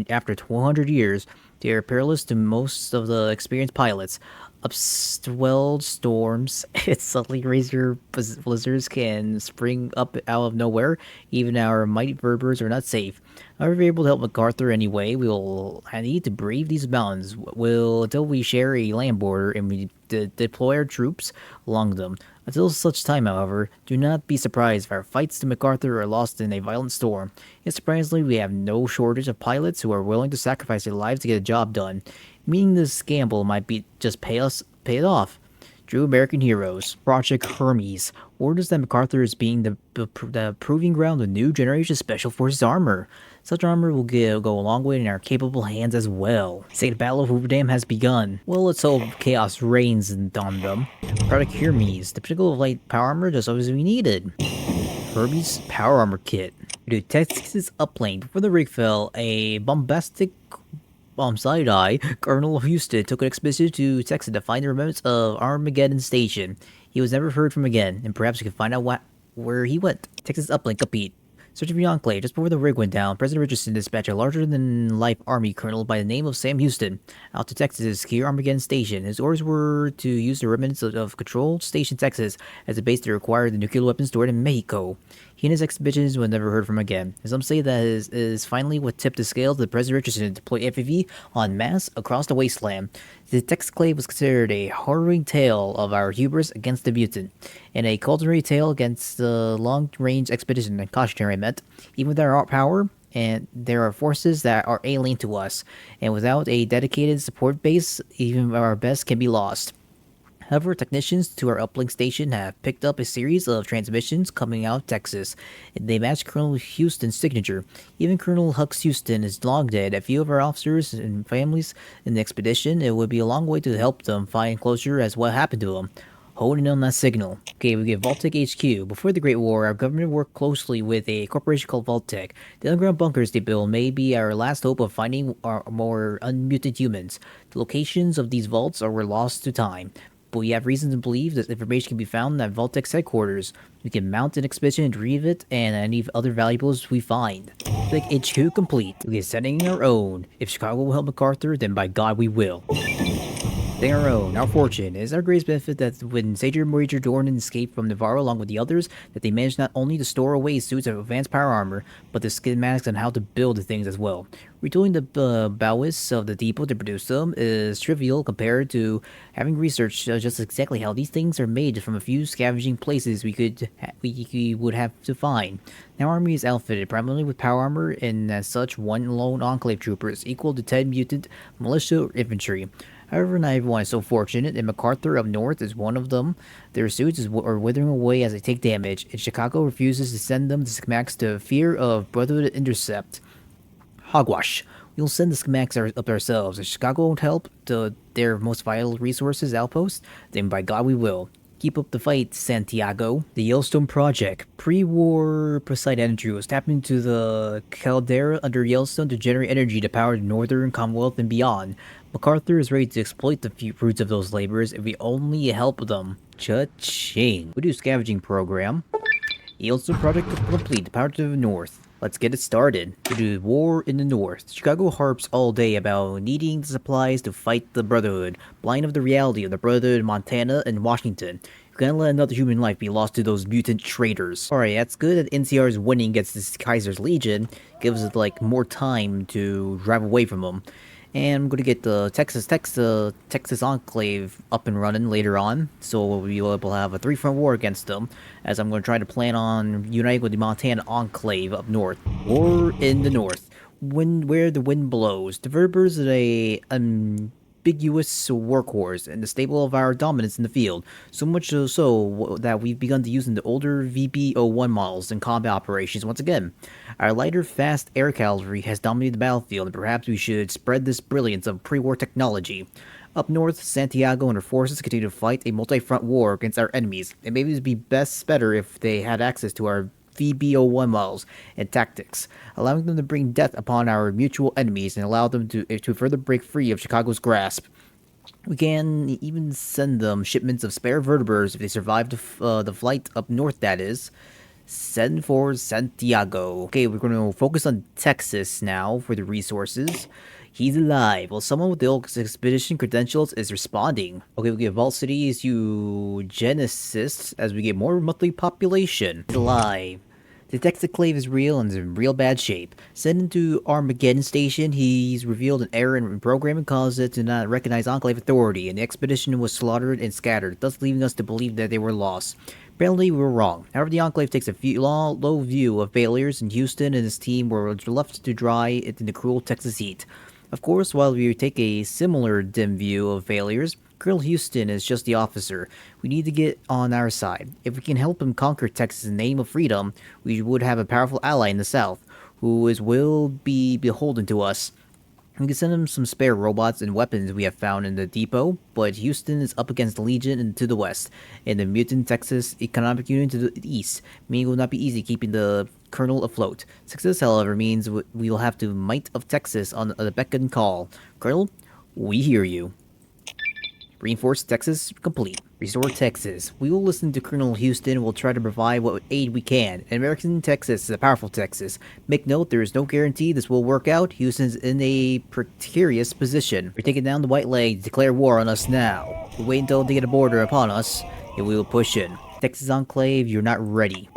after 200 years, they are perilous to most of the experienced pilots. Upswelled storms and suddenly razor blizzards can spring up out of nowhere. Even our mighty Berbers are not safe. However, we're able to help MacArthur anyway. We'll need to brave these mountains. Until we share a land border and we deploy our troops along them. Until such time, however, do not be surprised if our fights to MacArthur are lost in a violent storm. Yet surprisingly, we have no shortage of pilots who are willing to sacrifice their lives to get a job done. Meaning this gamble might be just pay it off. True American Heroes. Project Hermes. Orders that MacArthur is being the proving ground of new generation Special Forces armor. Such armor will go a long way in our capable hands as well. Say the Battle of Hoover Dam has begun. Well, let's hope chaos reigns on them. Project Hermes. The particle of light power armor just as we needed. Hermes Power Armor Kit. Dude, Texas uplane. Before the rig fell, a bombastic side-eye, Colonel Houston took an expedition to Texas to find the remnants of Armageddon Station. He was never heard from again, and perhaps we can find out where he went. Texas uplink complete. Searching for the Enclave. Just before the rig went down, President Richardson dispatched a larger-than-life army colonel by the name of Sam Houston out to Texas to secure Armageddon Station. His orders were to use the remnants of controlled Station Texas as a base to acquire the nuclear weapons stored in Mexico. He and his expeditions were never heard from again. Some say that is finally what tipped the scales to President Richardson to deploy FAV en masse across the wasteland. The Texclave was considered a harrowing tale of our hubris against the mutant, and a cautionary tale against the long-range expedition. And cautionary meant, even with our power, and there are forces that are alien to us, and without a dedicated support base, even our best can be lost. However, technicians to our uplink station have picked up a series of transmissions coming out of Texas. They match Colonel Houston's signature. Even Colonel Hux Houston is long dead. A few of our officers and families in the expedition, it would be a long way to help them find closure as what happened to them. Holding on that signal. Okay, we get Vault-Tec HQ. Before the Great War, our government worked closely with a corporation called Vault-Tec. The underground bunkers they build may be our last hope of finding our more unmuted humans. The locations of these vaults are lost to time, but we have reason to believe that information can be found at Vault-Tec's headquarters. We can mount an expedition and retrieve it and any other valuables we find. Click HQ complete. We are sending our own. If Chicago will help MacArthur, then by God we will. Our own, our fortune. It is our greatest benefit that when Major Dornan escaped from Navarro along with the others, that they managed not only to store away suits of advanced power armor, but the schematics on how to build the things as well. Retooling the bowists of the depot to produce them is trivial compared to having researched just exactly how these things are made from a few scavenging places we would have to find. Now our army is outfitted primarily with power armor, and as such, one lone Enclave trooper is equal to 10 mutant militia or infantry. However, not everyone is so fortunate, and MacArthur up north is one of them. Their suits are withering away as they take damage, and Chicago refuses to send them the schematics to fear of Brotherhood intercept. Hogwash. We'll send the schematics up ourselves. If Chicago won't help their most vital resources outpost, then by God we will. Keep up the fight, Santiago. The Yellowstone Project. Pre-war Poseidon Energy was tapped into the caldera under Yellowstone to generate energy to power the Northern Commonwealth and beyond. MacArthur is ready to exploit the fruits of those labors if we only help them. Cha-ching. We do scavenging program. Also project complete, the power to the north. Let's get it started. We do war in the north. Chicago harps all day about needing the supplies to fight the Brotherhood, blind of the reality of the Brotherhood in Montana and Washington. You can't let another human life be lost to those mutant traitors. Alright, that's good that NCR's winning against this Kaiser's Legion gives us like more time to drive away from them. And I'm going to get the Texas Enclave up and running later on, so we'll be able to have a three-front war against them, as I'm going to try to plan on uniting with the Montana Enclave up north. War in the north. Where the wind blows. The Verbers is a ambiguous workhorse and the staple of our dominance in the field, so much so that we've begun to using the older VB-01 models in combat operations once again. Our lighter, fast air cavalry has dominated the battlefield, and perhaps we should spread this brilliance of pre-war technology. Up north, Santiago and her forces continue to fight a multi-front war against our enemies, and maybe it would be better if they had access to our VB-01 models and tactics, allowing them to bring death upon our mutual enemies and allow them to further break free of Chicago's grasp. We can even send them shipments of spare vertebrates if they survive the flight up north, that is. Send for Santiago. Okay, we're going to focus on Texas now for the resources. He's alive. Well, someone with the old expedition credentials is responding. Okay, we get Vault City's eugenicists as we get more monthly population. He's alive. The Texas Enclave is real and is in real bad shape. Sent into Armageddon Station, he's revealed an error in programming caused it to not recognize Enclave authority, and the expedition was slaughtered and scattered, thus leaving us to believe that they were lost. Apparently, we were wrong. However, the Enclave takes a low view of failures, and Houston and his team were left to dry in the cruel Texas heat. Of course, while we take a similar dim view of failures, Colonel Houston is just the officer. We need to get on our side. If we can help him conquer Texas in the name of freedom, we would have a powerful ally in the South, who will be beholden to us. We can send him some spare robots and weapons we have found in the depot, but Houston is up against the Legion to the west, and the Mutant Texas Economic Union to the east, meaning it will not be easy keeping the Colonel afloat. Success, however, means we will have to Might of Texas on the beck and call. Colonel, we hear you. Reinforce Texas complete. Restore Texas. We will listen to Colonel Houston and will try to provide what aid we can. An American Texas is a powerful Texas. Make note, there is no guarantee this will work out. Houston's in a precarious position. We're taking down the White Leg to declare war on us now. We'll wait until they get a border upon us, and we will push in. Texas Enclave, you're not ready.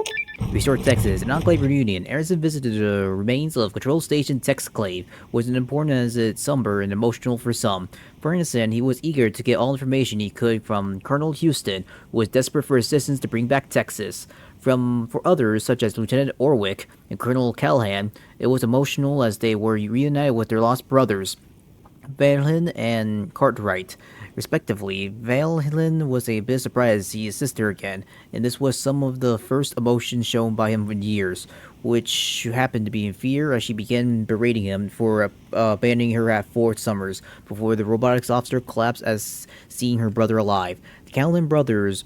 Restore Texas. An Enclave reunion. Anderson visited the remains of Control Station Texclave. Was as important as it's somber and emotional for some. For Anderson, he was eager to get all information he could from Colonel Houston, who was desperate for assistance to bring back Texas. For others, such as Lieutenant Orwick and Colonel Callahan, it was emotional as they were reunited with their lost brothers, Valhin and Cartwright, respectively. Valhin was a bit surprised to see his sister again, and this was some of the first emotion shown by him in years, which happened to be in fear as she began berating him for abandoning her at Fort Summers before the robotics officer collapsed as seeing her brother alive. The Callahan brothers,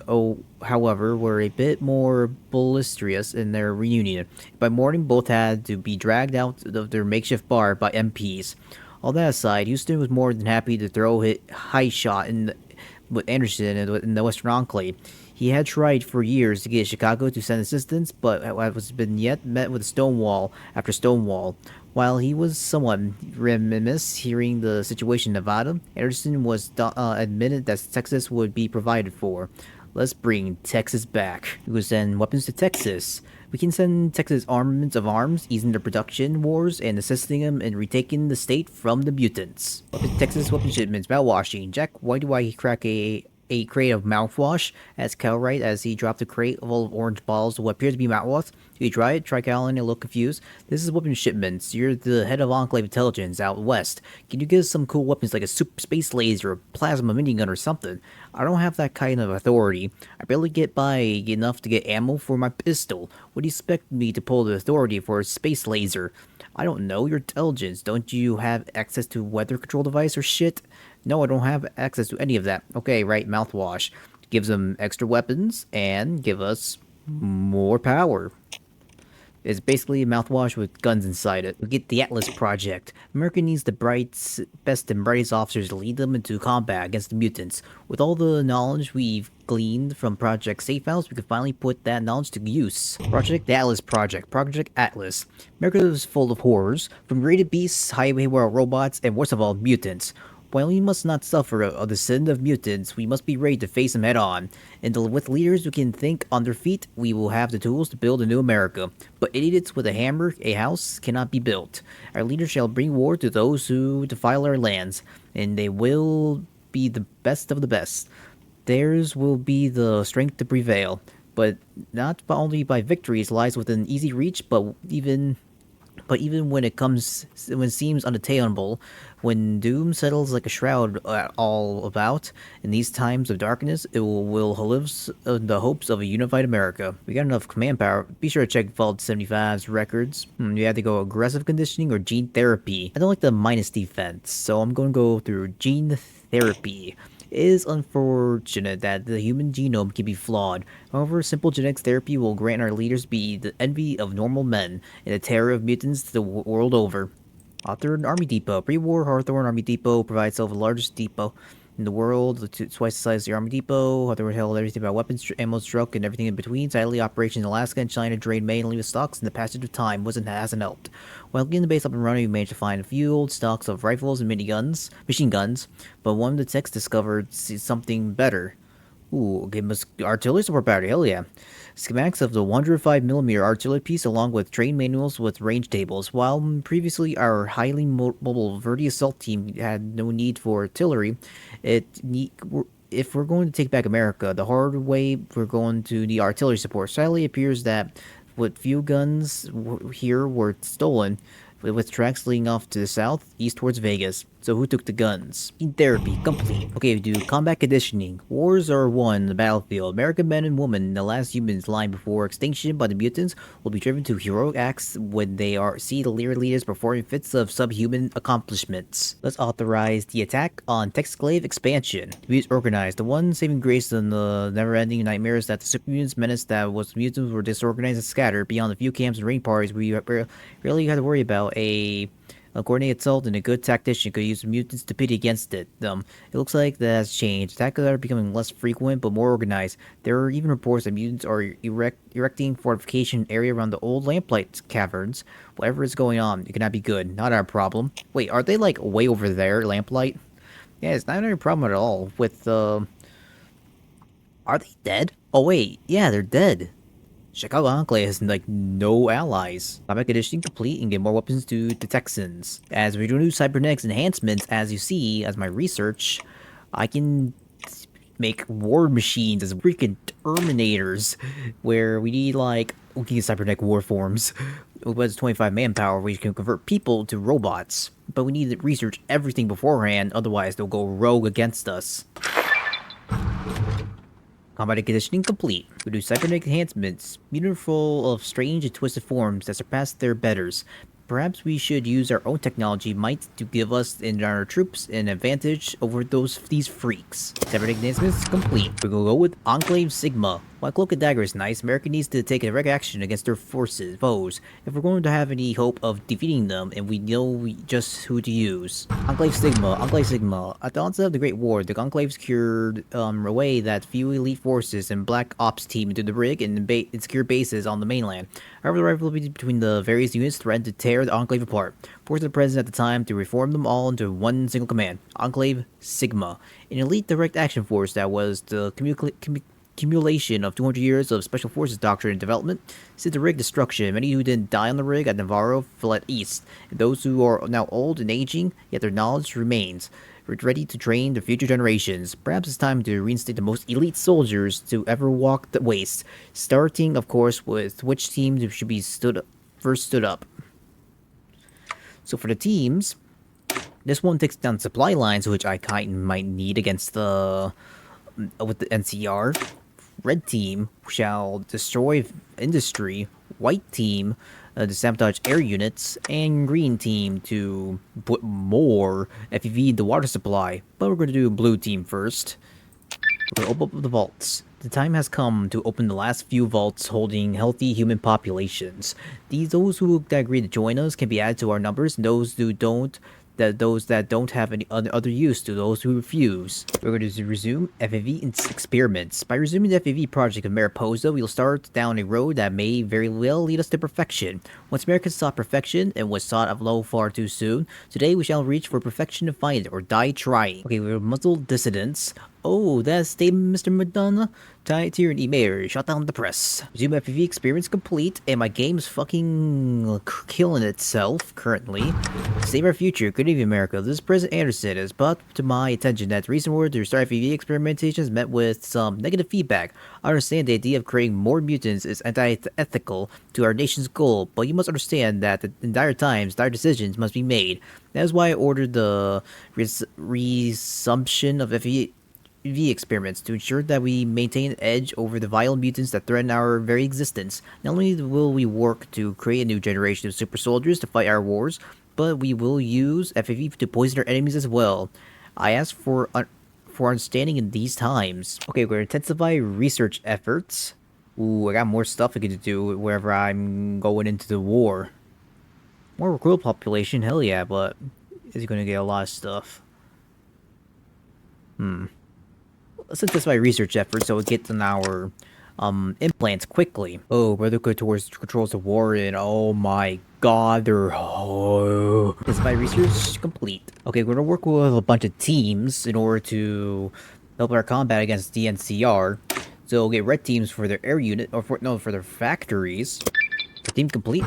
however, were a bit more boisterous in their reunion. By morning, both had to be dragged out of their makeshift bar by MPs. All that aside, Houston was more than happy to throw his high shot with Anderson in the Western Enclave. He had tried for years to get Chicago to send assistance, but has been yet met with stonewall after stonewall. While he was somewhat remiss hearing the situation in Nevada, Anderson was admitted that Texas would be provided for. Let's bring Texas back. We will send weapons to Texas. We can send Texas armaments of arms, easing the production wars and assisting them in retaking the state from the mutants. Texas weapon shipments, mouthwashing. Jack, why do I crack a crate of mouthwash? Asked Calright as he dropped a crate full of orange bottles of what appeared to be mouthwash. Do you try it? Tried Callan and looked confused. This is weapon shipments. You're the head of Enclave Intelligence out west. Can you give us some cool weapons like a super space laser, or plasma minigun, or something? I don't have that kind of authority. I barely get by enough to get ammo for my pistol. What do you expect me to pull the authority for a space laser? I don't know. Your intelligence. Don't you have access to weather control device or shit? No, I don't have access to any of that. Okay, right, mouthwash. Gives them extra weapons and give us more power. It's basically a mouthwash with guns inside it. We get the Atlas Project. America needs the best and brightest officers to lead them into combat against the mutants. With all the knowledge we've gleaned from Project Safe House, we can finally put that knowledge to use. The Atlas Project. Project Atlas. America is full of horrors, from rated beasts, highway world robots, and worst of all, mutants. While we must not suffer of the sin of mutants, we must be ready to face them head on. And with leaders who can think on their feet, we will have the tools to build a new America. But idiots with a hammer, a house, cannot be built. Our leaders shall bring war to those who defile our lands, and they will be the best of the best. Theirs will be the strength to prevail, but not only by victories lies within easy reach, but even when it seems unattainable, when doom settles like a shroud all about, in these times of darkness, it will live the hopes of a unified America. We got enough command power. Be sure to check Vault 75's records. You have to go aggressive conditioning or gene therapy. I don't like the minus defense, so I'm going to go through gene therapy. It is unfortunate that the human genome can be flawed. However, simple genetics therapy will grant our leaders be the envy of normal men and the terror of mutants the world over. Hawthorne Army Depot. Pre-war Hawthorne Army Depot provides itself the largest depot in the world, twice the size of the Army Depot. Hawthorne held everything about weapons, ammo, truck, and everything in between. Sadly, operations in Alaska and China drained mainly with stocks, and the passage of time hasn't helped. While getting the base up and running, we managed to find a few old stocks of rifles and machine guns, but one of the techs discovered something better. Ooh, give us artillery support battery, hell yeah. Schematics of the 105mm artillery piece along with train manuals with range tables. While previously our highly mobile Verdi assault team had no need for artillery, if we're going to take back America the hard way, we're going to need artillery support. Sadly, it appears that what few guns here were stolen, with tracks leading off to the south, east towards Vegas. So who took the guns? Gene therapy, complete. Okay, we do combat conditioning. Wars are won on the battlefield. American men and women, the last humans lying before extinction by the mutants, will be driven to heroic acts when they see the leaders performing feats of subhuman accomplishments. Let's authorize the attack on Enclave expansion. To be organized. The one saving grace in the never-ending nightmares that the supermutants menace that was mutants were disorganized and scattered. Beyond a few camps and raid parties, we rarely had to worry about a coordinated assault, and a good tactician could use mutants to pit against it. It looks like that has changed. Attacks are becoming less frequent, but more organized. There are even reports that mutants are erecting fortification area around the old lamplight caverns. Whatever is going on, it cannot be good. Not our problem. Wait, are they like way over there, lamplight? Yeah, it's not our problem at all. Are they dead? Oh wait, yeah, they're dead. Chicago Enclave has like no allies. Combat conditioning complete and get more weapons to the Texans. As we do cybernetics enhancements, as you see, as my research, I can make war machines as freaking Terminators, where we can get cybernetic war forms. With 25 manpower, we can convert people to robots. But we need to research everything beforehand, otherwise they'll go rogue against us. Combat conditioning complete. We do cybernetic enhancements, beautiful of strange and twisted forms that surpass their betters. Perhaps we should use our own technology might to give us and our troops an advantage over these freaks. Cybernetic enhancements complete. We're gonna go with Enclave Sigma. While Cloak and Dagger is nice, America needs to take direct action against their foes, if we're going to have any hope of defeating them, and we know just who to use. Enclave Sigma. At the onset of the Great War, the Enclave secured away that few elite forces and Black Ops team into the rig and secure bases on the mainland. However, the rivalry between the various units threatened to tear the Enclave apart, forcing the president at the time to reform them all into one single command, Enclave Sigma, an elite direct action force that was the accumulation of 200 years of Special Forces doctrine and development. Since the rig destruction, many who didn't die on the rig at Navarro fled east, and those who are now old and aging, yet their knowledge remains, ready to train the future generations. Perhaps it's time to reinstate the most elite soldiers to ever walk the waste, starting, of course, with which team should be first stood up. So for the teams, this one takes down supply lines, which I might need against with the NCR. Red team shall destroy industry. White team to sabotage air units, and green team to put more FEV in the water supply. But we're going to do blue team first. We're going to open up the vaults. The time has come to open the last few vaults holding healthy human populations. Those who agree to join us can be added to our numbers, and those that don't have any other use to those who refuse. We're going to resume FAV experiments. By resuming the FAV project of Mariposa, we'll start down a road that may very well lead us to perfection. Once Americans sought perfection and was sought of low far too soon, today we shall reach for perfection to find it or die trying. Okay, we're muzzled dissidents. Oh, that's statement, Mr. Madonna. Tyranny Mayor, shut down the press. Resume FPV experience complete, and my game's fucking killing itself currently. Save our future. Good evening, America. This is President Anderson. It has brought to my attention that recent word to restart FPV experimentations is met with some negative feedback. I understand the idea of creating more mutants is anti-ethical to our nation's goal, but you must understand that in dire times, dire decisions must be made. That is why I ordered the resumption of FPV experiments to ensure that we maintain an edge over the vile mutants that threaten our very existence. Not only will we work to create a new generation of super soldiers to fight our wars, but we will use FFV to poison our enemies as well. I ask for understanding in these times. Okay, we're gonna intensify research efforts. Ooh, I got more stuff I could do wherever I'm going into the war. More recruit population, hell yeah, but is gonna get a lot of stuff. Let's intensify research efforts so we get on our implants quickly. Oh, Brotherhood towards controls the war, and oh my god, they're intensify research complete. Okay, we're gonna work with a bunch of teams in order to help our combat against the NCR. So we'll get red teams for their air unit, or for their factories. Team complete.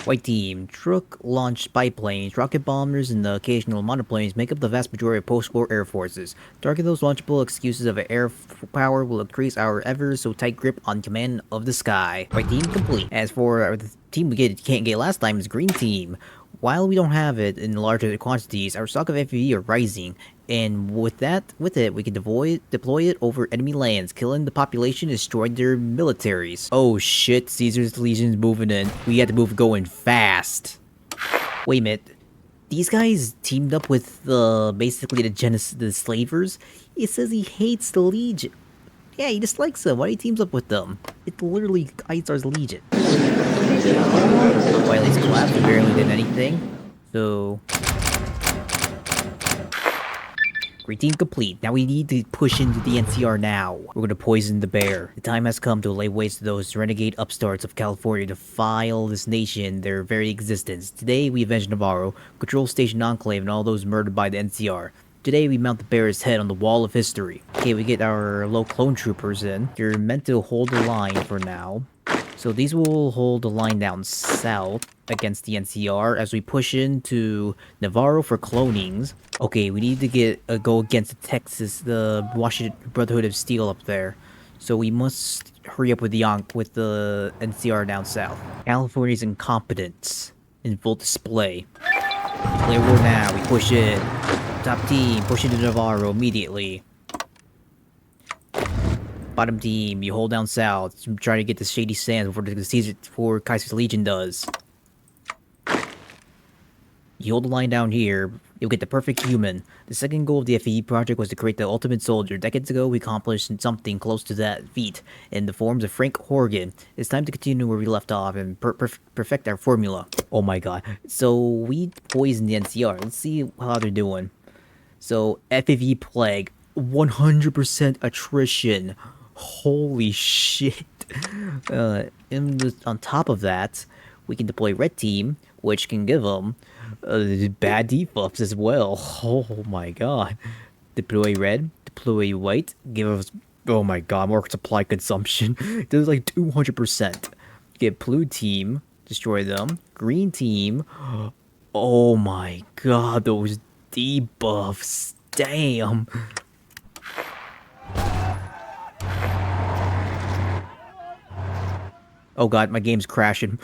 White team, truck-launched biplanes, rocket bombers, and the occasional monoplanes make up the vast majority of post-war air forces. Targeting those launchable excuses of air power will increase our ever-so-tight grip on command of the sky. White team complete. As for the team we can't get last time is green team. While we don't have it in larger quantities, our stock of FPV are rising, and with it, we can deploy it over enemy lands, killing the population and destroying their militaries. Oh shit, Caesar's Legion's moving in. We had to move going fast. Wait a minute. These guys teamed up with basically the slavers. It says he hates the Legion. Yeah, he dislikes them. Why he teams up with them? It literally Icear's Legion. Violates collapse, we barely did anything. So great team complete. Now we need to push into the NCR now. We're gonna poison the bear. The time has come to lay waste to those renegade upstarts of California to defile this nation, their very existence. Today we avenge Navarro, control Station Enclave, and all those murdered by the NCR. Today we mount the bear's head on the wall of history. Okay, we get our low clone troopers in. You're meant to hold the line for now. So these will hold the line down south against the NCR as we push into Navarro for clonings. Okay, we need to go against the Washington Brotherhood of Steel up there. So we must hurry up with the NCR down south. California's incompetence in full display. Declare war now. We push in. Top team, push into Navarro immediately. Bottom team, you hold down south. Try to get the Shady Sands before Kaiser's Legion does. You hold the line down here, you'll get the perfect human. The second goal of the FEE project was to create the ultimate soldier. Decades ago, we accomplished something close to that feat in the forms of Frank Horgan. It's time to continue where we left off and perfect our formula. Oh my god. So, we poisoned the NCR. Let's see how they're doing. So, FEV Plague, 100% attrition. Holy shit. On top of that, we can deploy Red Team, which can give them bad debuffs as well. Oh my god. Deploy Red, deploy White, give us, oh my god, more supply consumption. Does like 200%. Get Blue Team, destroy them. Green Team, oh my god, those debuffs. Damn. Oh god, my game's crashing.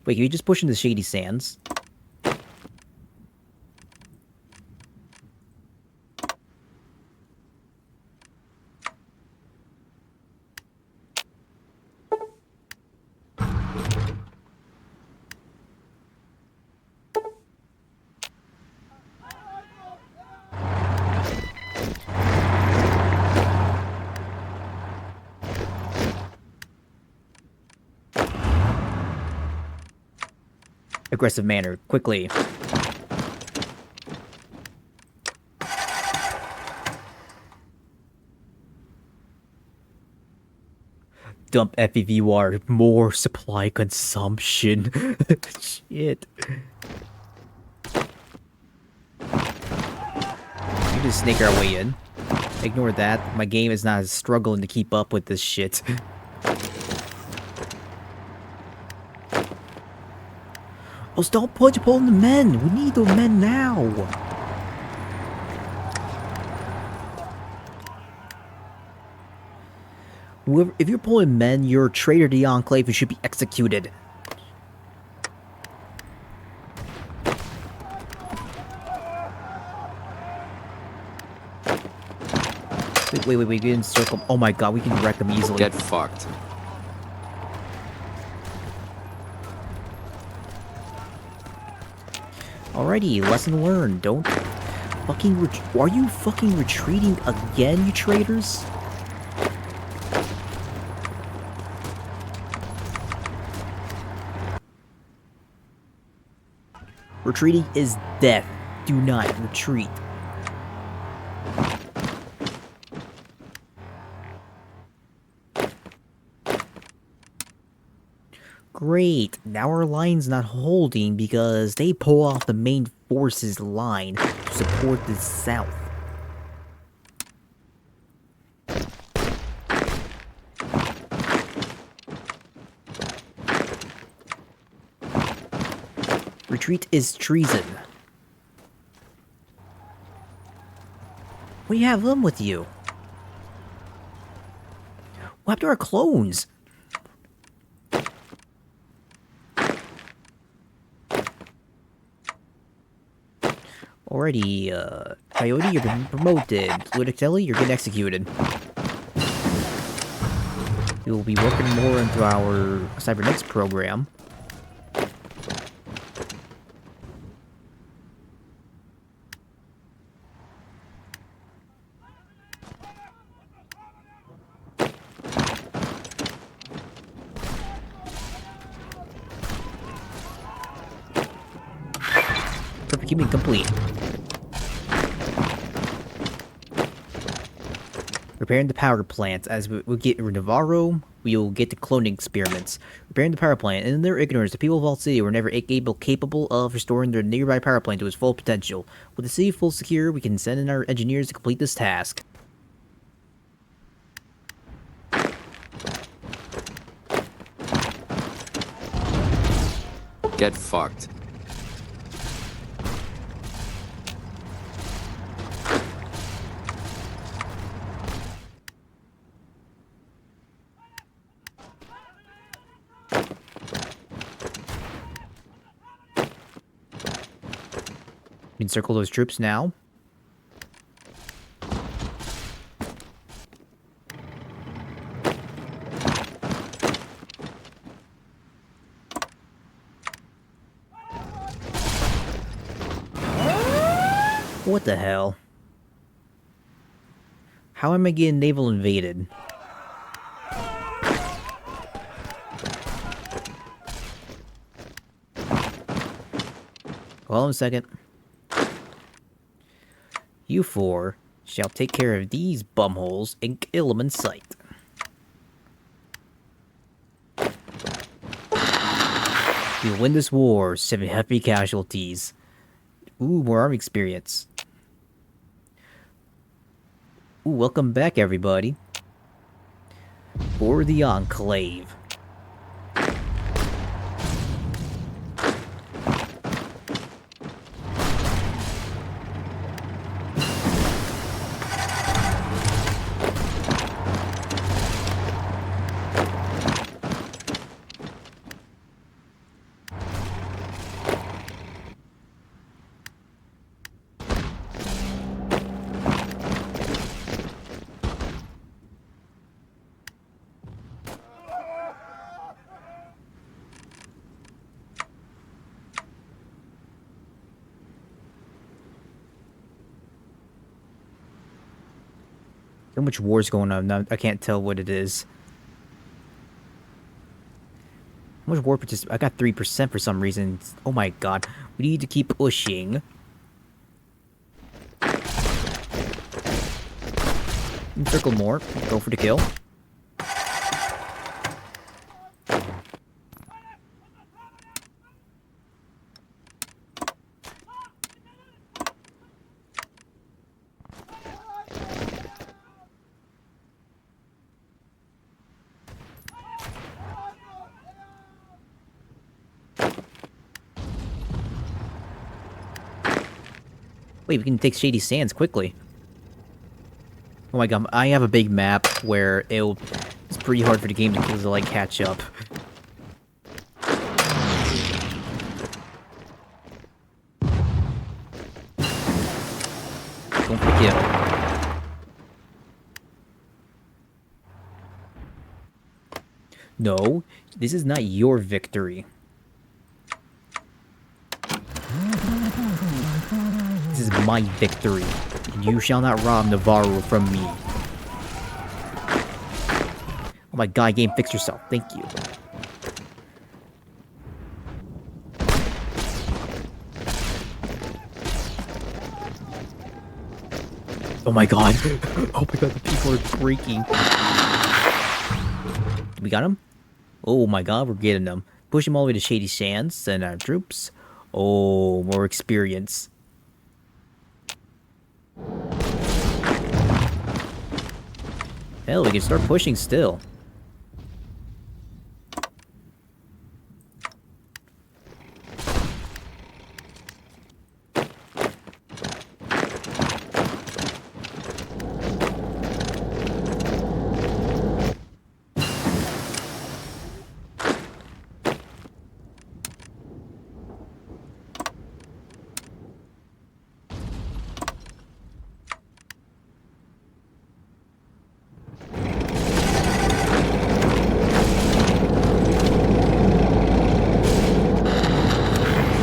Wait, can you just push into Shady Sands? aggressive manner, quickly. Dump FEVR, more supply consumption. Shit. We just snake our way in. Ignore that. My game is not struggling to keep up with this shit. Oh, stop pulling the men! We need the men now! Whoever, if you're pulling men, you're a traitor to the Enclave and should be executed. Wait, we can circle. Oh my god, we can wreck them easily. Get fucked. Alrighty, lesson learned. Don't fucking are you fucking retreating again, you traitors? Retreating is death. Do not retreat. Great, now our line's not holding because they pull off the main forces line to support the south. Retreat is treason. We have them with you. What happened to our clones? Alrighty, Coyote, you've been promoted. Ludicatelli, you're getting executed. We will be working more into our cybernetics program. Perfect, keeping complete. Repairing the power plant. As we'll get Navarro, we'll get the cloning experiments. Repairing the power plant. In their ignorance, the people of Vault City were never capable of restoring their nearby power plant to its full potential. With the city full secure, we can send in our engineers to complete this task. Get fucked. Encircle those troops now. What the hell? How am I getting naval invaded? Hold on a second. You four shall take care of these bumholes and kill them in sight. You'll win this war, 7 heavy casualties. Ooh, more army experience. Ooh, welcome back, everybody. For the Enclave. So much war's going on now, I can't tell what it is. How How much war participation? I got 3% for some reason. Oh my god. We need to keep pushing. Circle more. Go for the kill. Wait, we can take Shady Sands quickly. Oh my god, I have a big map where it's pretty hard for the game to like catch up. Going for the kill. No, this is not your victory. This is my victory. You shall not rob Navarro from me. Oh my god, game, fix yourself. Thank you. Oh my god. Oh my god, the people are breaking. We got him? Oh my god, we're getting them. Push him all the way to Shady Sands. Send our troops. Oh, more experience. Hell, we can start pushing still.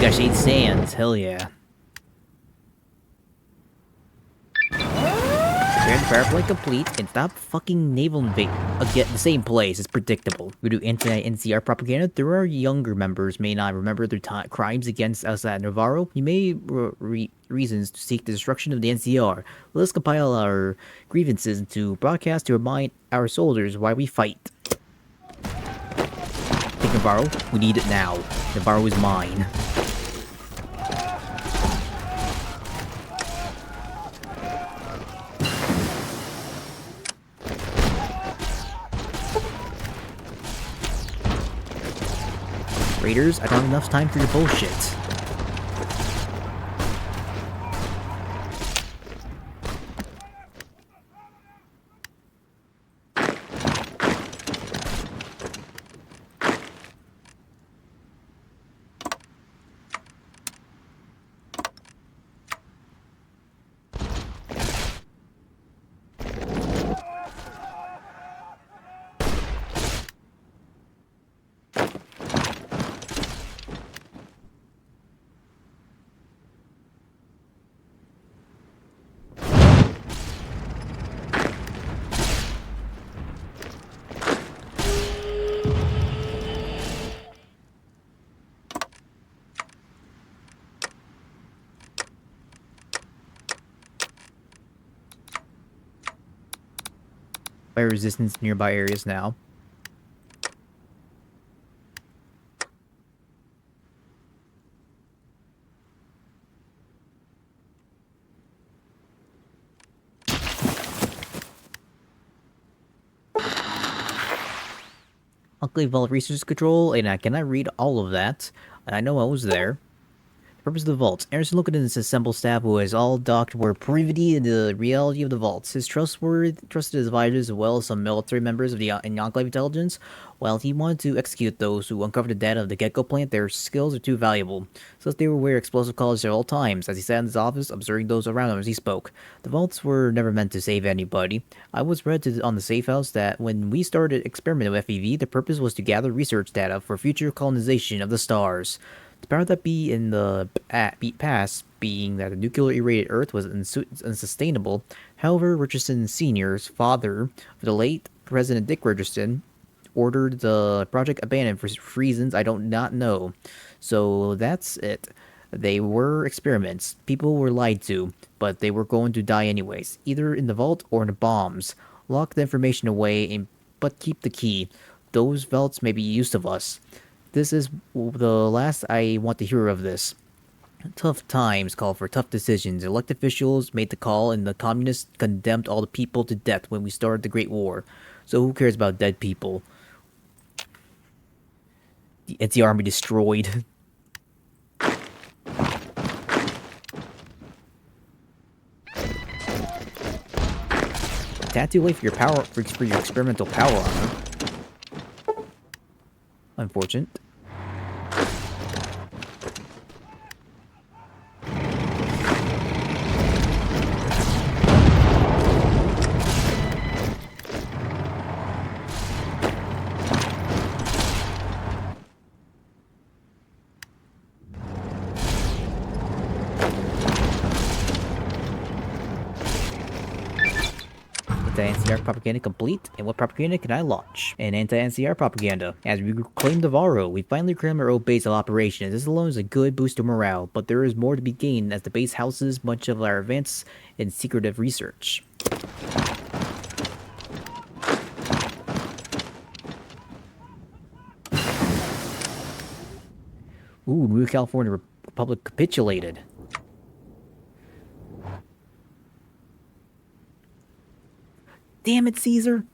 Got Shade Sands, hell yeah. Prepare the power play complete and stop fucking naval invade again the same place. It's predictable. We do anti-NCR propaganda through our younger members may not remember their crimes against us at Navarro. You may reasons to seek the destruction of the NCR. Let us compile our grievances to broadcast to remind our soldiers why we fight. Take Navarro. We need it now. Navarro is mine. Raiders, I don't have enough time for your bullshit. Fire resistance nearby areas now. Enclave Vault Research Control, and I cannot read all of that. And I know I was there. Purpose of the vaults. Anderson looked at his assembled staff who has all docked were privy to the reality of the vaults. His trusted advisors as well as some military members of the Enclave intelligence. While he wanted to execute those who uncovered the data of the Gecko plant, their skills are too valuable. So they were wear explosive collars at all times. As he sat in his office, observing those around him as he spoke. The vaults were never meant to save anybody. I was read on the safe house that when we started experimenting with FEV, the purpose was to gather research data for future colonization of the stars. The power that be in the past, being that the nuclear irradiated Earth was unsustainable. However, Richardson Sr.'s father, the late President Dick Richardson, ordered the project abandoned for reasons I don't not know. So that's it. They were experiments. People were lied to, but they were going to die anyways, either in the vault or in the bombs. Lock the information away, but keep the key. Those vaults may be used of us. This is the last I want to hear of this. Tough times call for tough decisions. Elected officials made the call, and the communists condemned all the people to death when we started the Great War. So who cares about dead people? It's the army destroyed. Tattoo away for your power for your experimental power armor. Unfortunate. Anti-NCR propaganda complete, and what propaganda can I launch? An anti-NCR propaganda. As we reclaim Navarro, we finally reclaim our old base of operations. This alone is a good boost to morale, but there is more to be gained as the base houses much of our advanced and secretive research. Ooh, New California Republic capitulated. Damn it, Caesar!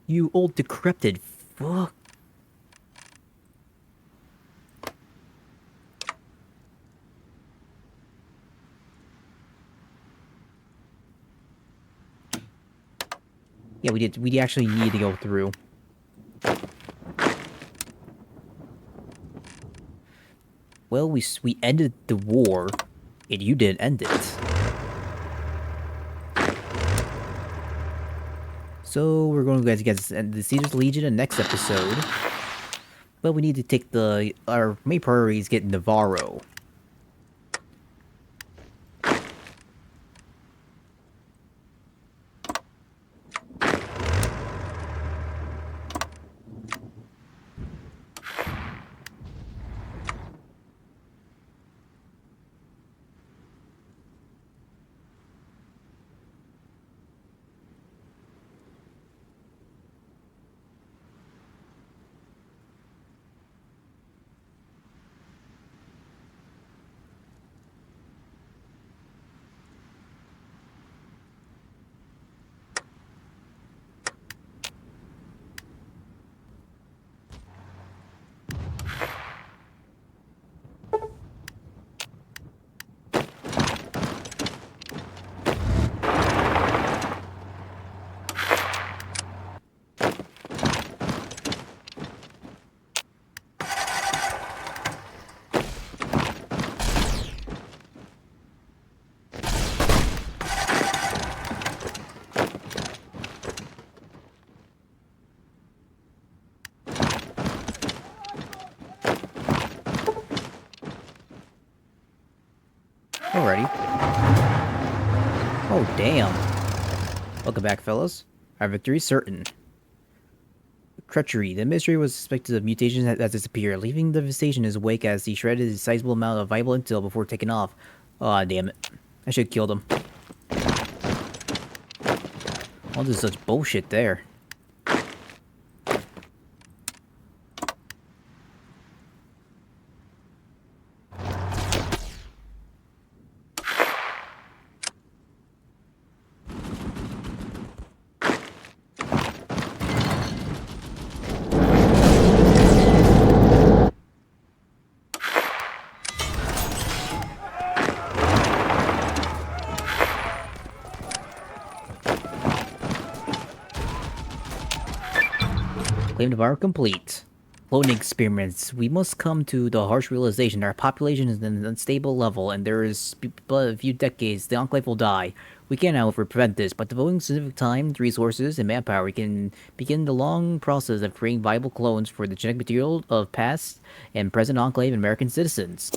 You old decrepit fuck. Yeah, we did. We actually need to go through. Well, we ended the war, and you didn't end it. So we're going to guys against the Caesar's Legion in the next episode. But we need to take our main priority is get Navarro. Alrighty. Oh, damn. Welcome back, fellas. Our victory is certain. Treachery. The mystery was suspected of mutations that disappeared, leaving the devastation in his wake as he shredded a sizable amount of viable intel before taking off. Aw, damn it. I should have killed him. All this is such bullshit there. Claim Navarro complete. Cloning experiments. We must come to the harsh realization that our population is at an unstable level, and there is but a few decades the Enclave will die. We can, however, prevent this, but devoting specific time, resources, and manpower, we can begin the long process of creating viable clones for the genetic material of past and present Enclave and American citizens.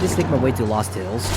just make my way to Lost Hills?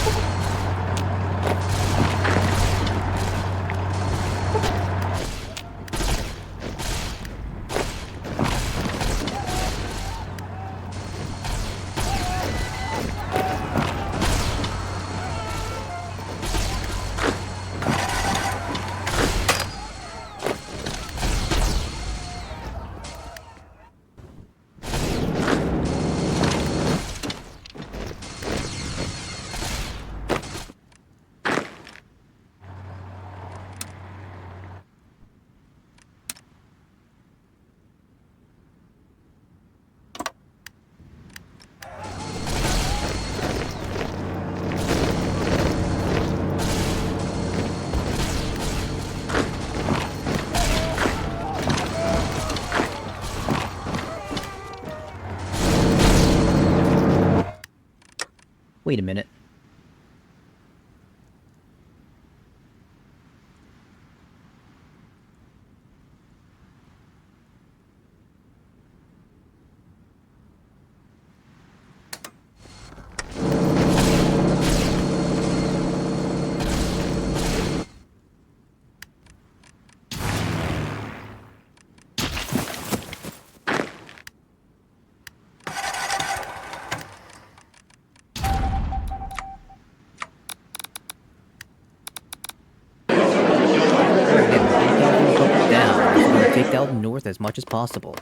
Wait a minute. Take down north as much as possible.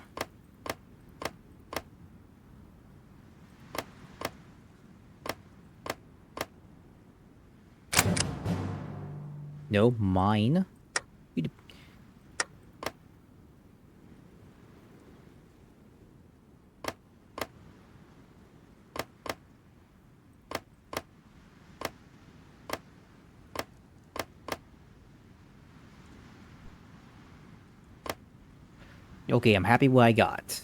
No, mine. Okay, I'm happy with what I got.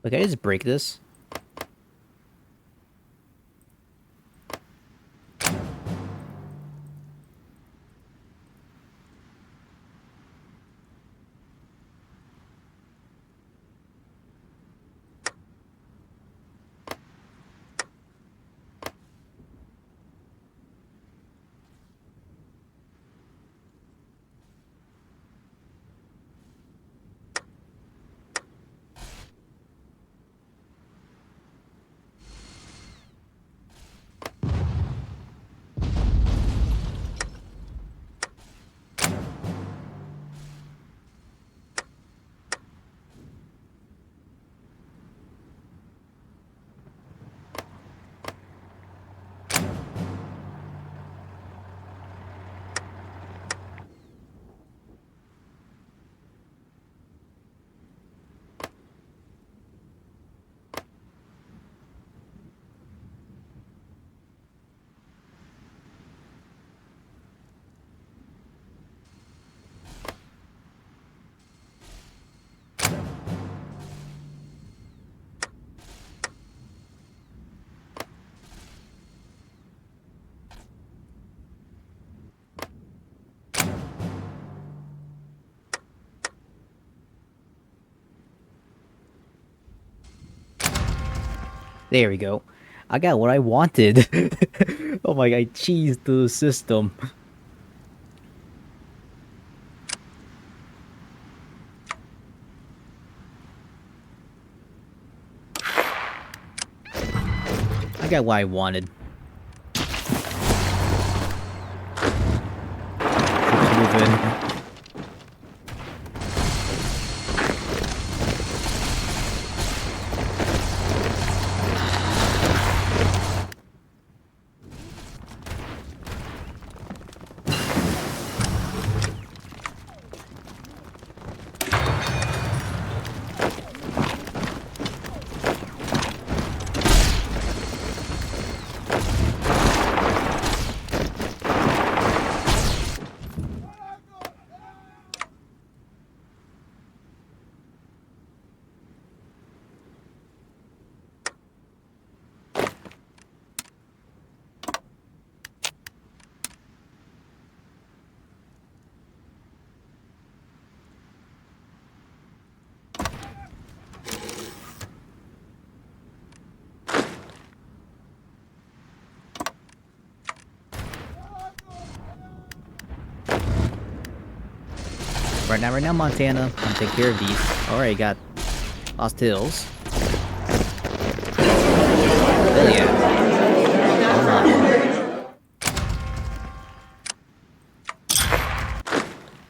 Like, I just break this. There we go. I got what I wanted. Oh my god, I cheesed the system. I got what I wanted. Let's move in. Right now, Montana. I'm take care of these. Alright, got Lost Hills. Hell yeah.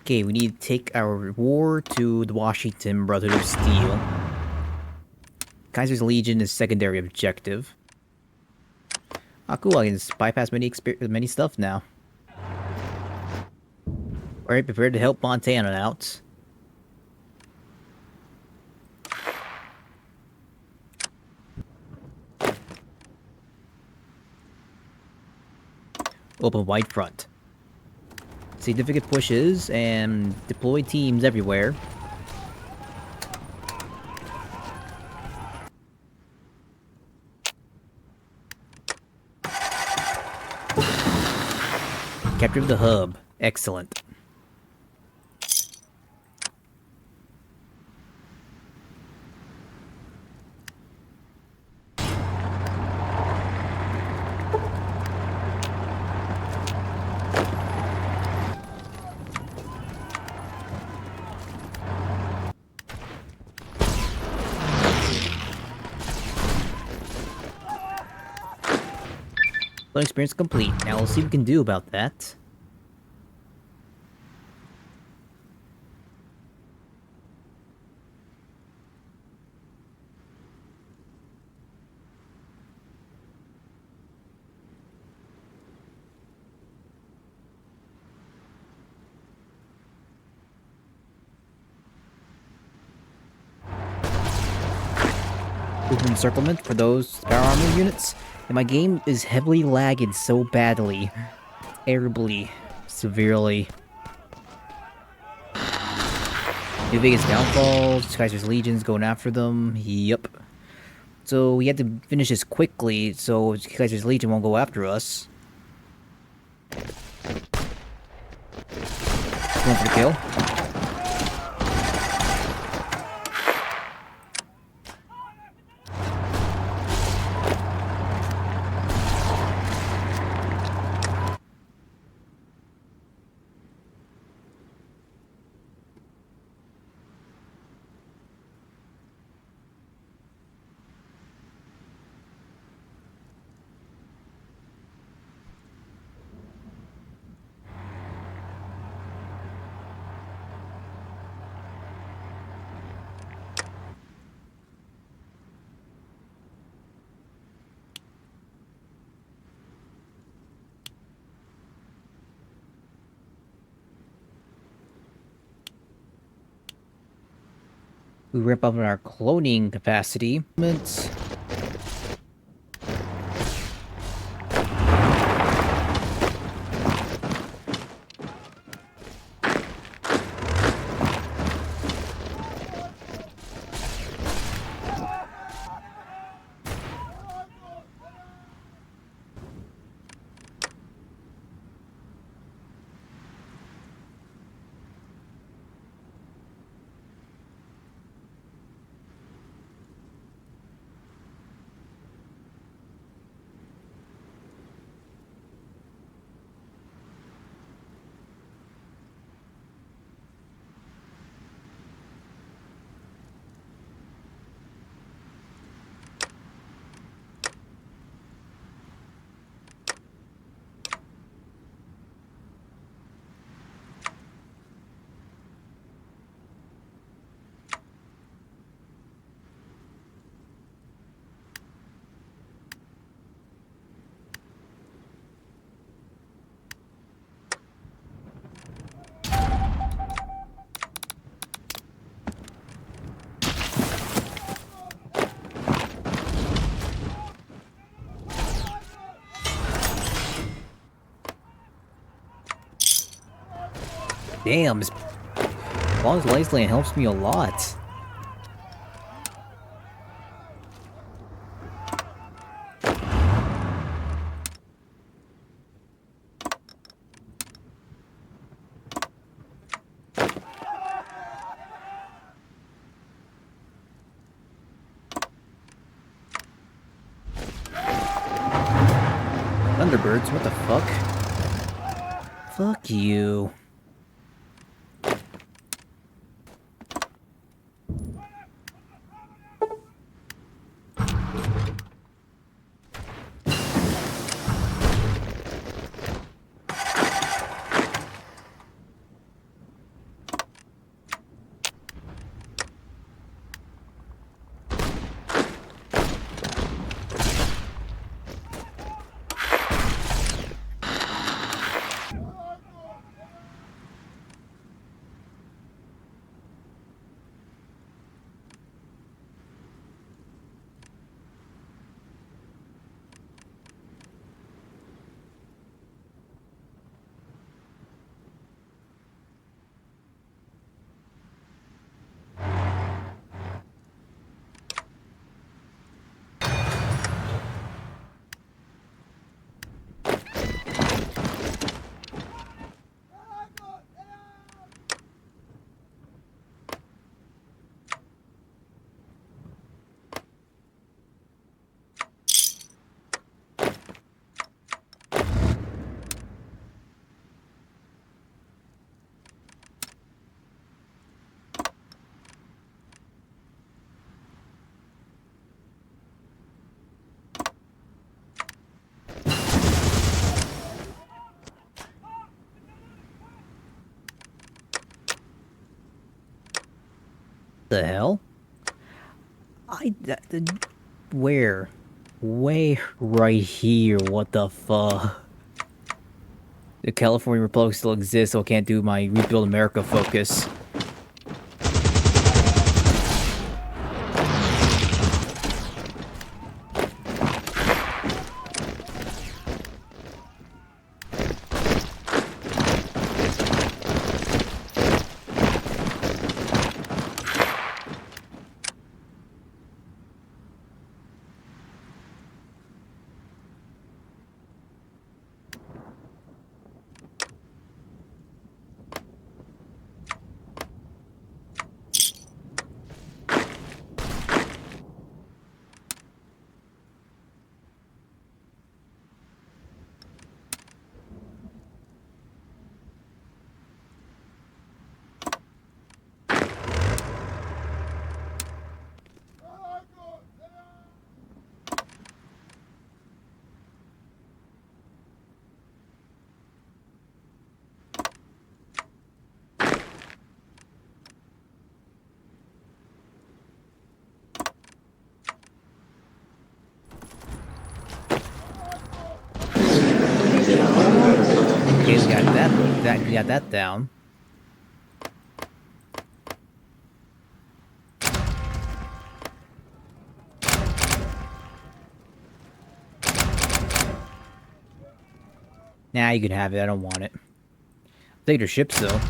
Okay, we need to take our war to the Washington Brotherhood of Steel. Kaiser's Legion is secondary objective. Ah, cool, I can just bypass many stuff now. Alright, prepared to help Montana out. Open wide front. Significant pushes and deploy teams everywhere. Capture the hub. Excellent. Learning experience complete. Now we'll see what we can do about that. Movement encirclement for those power armor units. And my game is heavily lagging so badly. Terribly. Severely. New Vegas downfalls, Kaiser's Legion's going after them. Yep. So we had to finish this quickly so Kaiser's Legion won't go after us. Going for the kill. We ramp up our cloning capacity. Damn, Bond's Lifeline helps me a lot. Thunderbirds, what the fuck? Fuck you. The hell? Where? Where? Right here. What the fuck? The California Republic still exists, so I can't do my Rebuild America focus. Okay, we got we got that down. Nah, you can have it. I don't want it. Take their ships, though.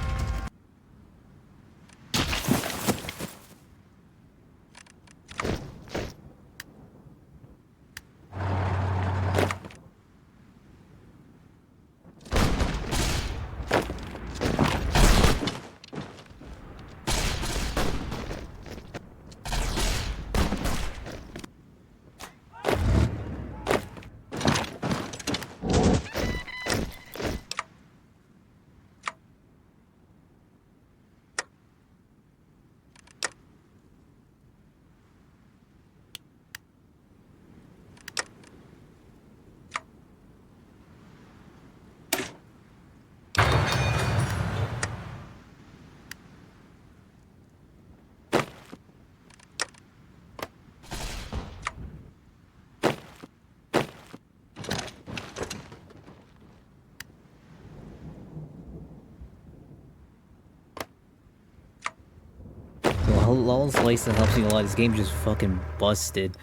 All this license helps me a lot. This game just fucking busted.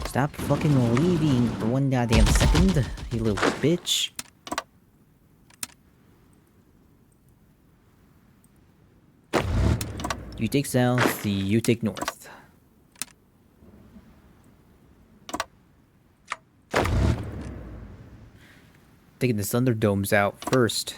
Stop fucking leaving for one goddamn second, you little bitch. You take south, you take north. Taking the Thunderdomes out first.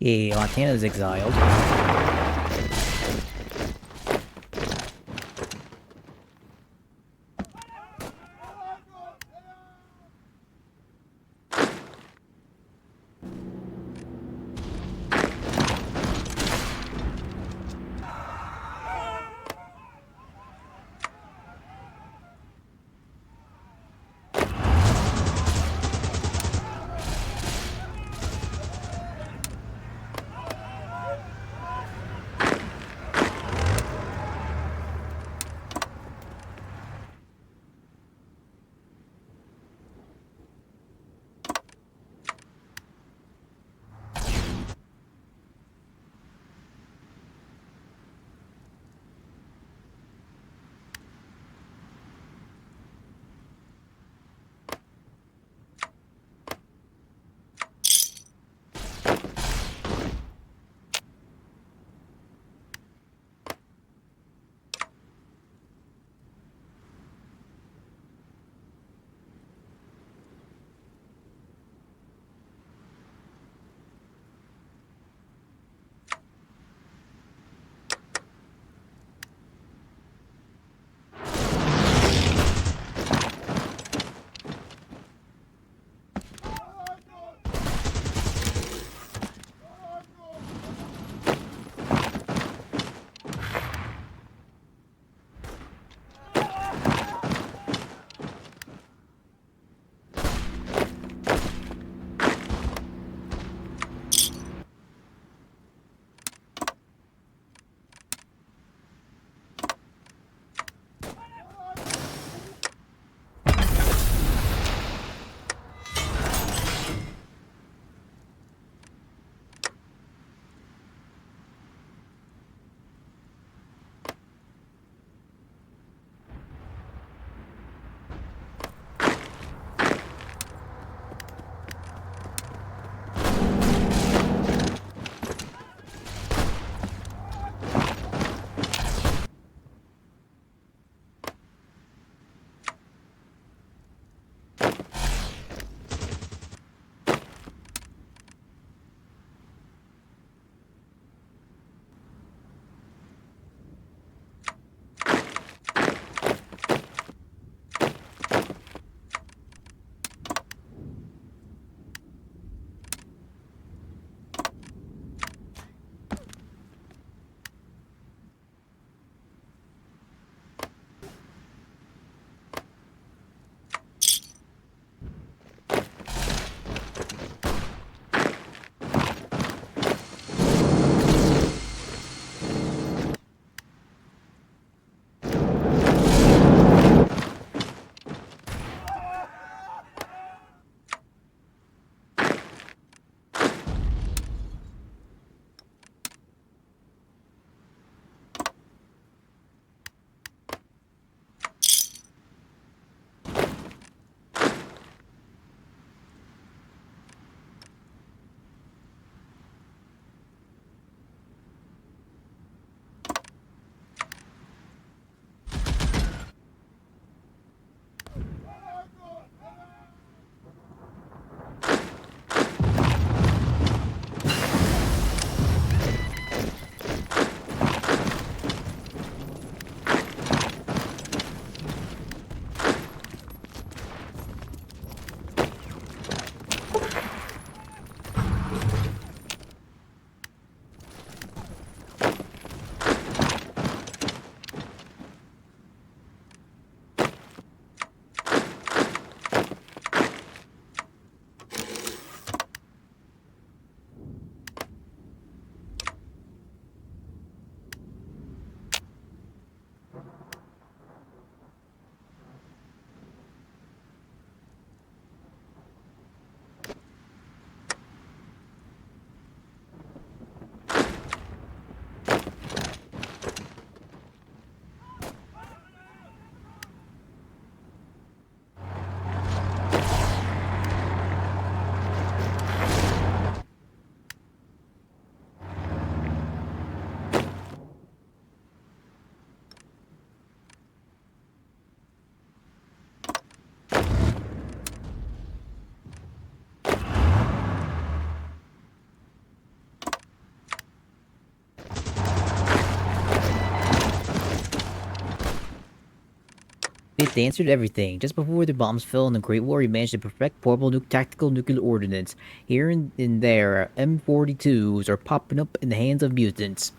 Yeah, Montana's exiled. It answered everything. Just before the bombs fell in the Great War, he managed to perfect portable tactical nuclear ordnance. Here and there, M42s are popping up in the hands of mutants.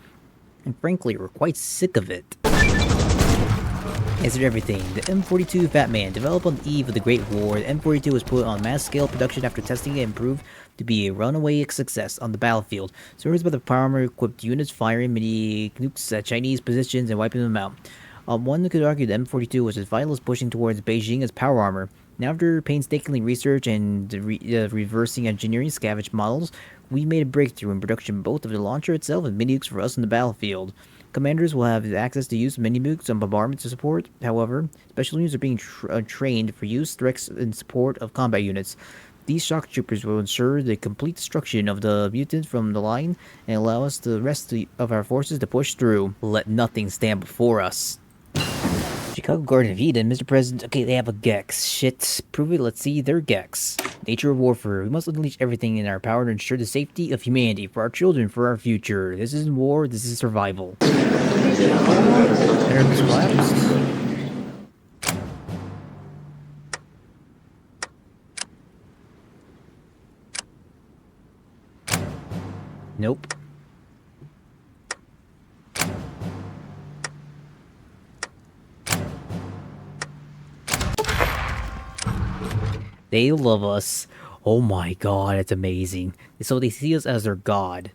And frankly, we're quite sick of it. Answered everything. The M42 Fat Man, developed on the eve of the Great War, the M42 was put on mass-scale production after testing it and proved to be a runaway success on the battlefield. Surrounded by the power-equipped units firing many nukes at Chinese positions and wiping them out. One could argue the M42 was as vital as pushing towards Beijing as power armor. Now, after painstakingly research and reversing engineering scavenged models, we made a breakthrough in production both of the launcher itself and mini nukes for us in the battlefield. Commanders will have access to use mini nukes on bombardment to support. However, special units are being trained for use threats in support of combat units. These shock troopers will ensure the complete destruction of the mutants from the line and allow us the rest of our forces to push through. Let nothing stand before us. Chicago Garden of Eden, Mr. President. Okay, they have a Gex. Shit. Prove it, let's see their Gex. Nature of warfare. We must unleash everything in our power to ensure the safety of humanity, for our children, for our future. This isn't war, this is survival. Energy collapsed. Nope. They love us. Oh my god, it's amazing. So they see us as their god.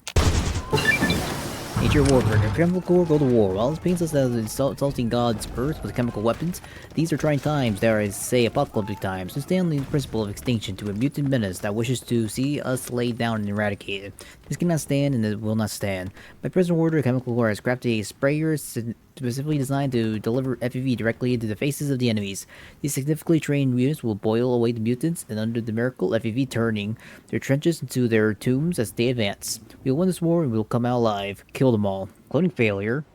Nature warfare. Their chemical core go to war. While this paints us as insulting God's earth with chemical weapons, these are trying times, dare I say apocalyptic times, to stand the principle of extinction to a mutant menace that wishes to see us laid down and eradicated. This cannot stand and it will not stand. By present order, chemical core has crafted a sprayer specifically designed to deliver FEV directly into the faces of the enemies. These significantly trained units will boil away the mutants, and under the miracle FEV turning their trenches into their tombs as they advance. We will win this war and we will come out alive. Kill them all. Cloning failure.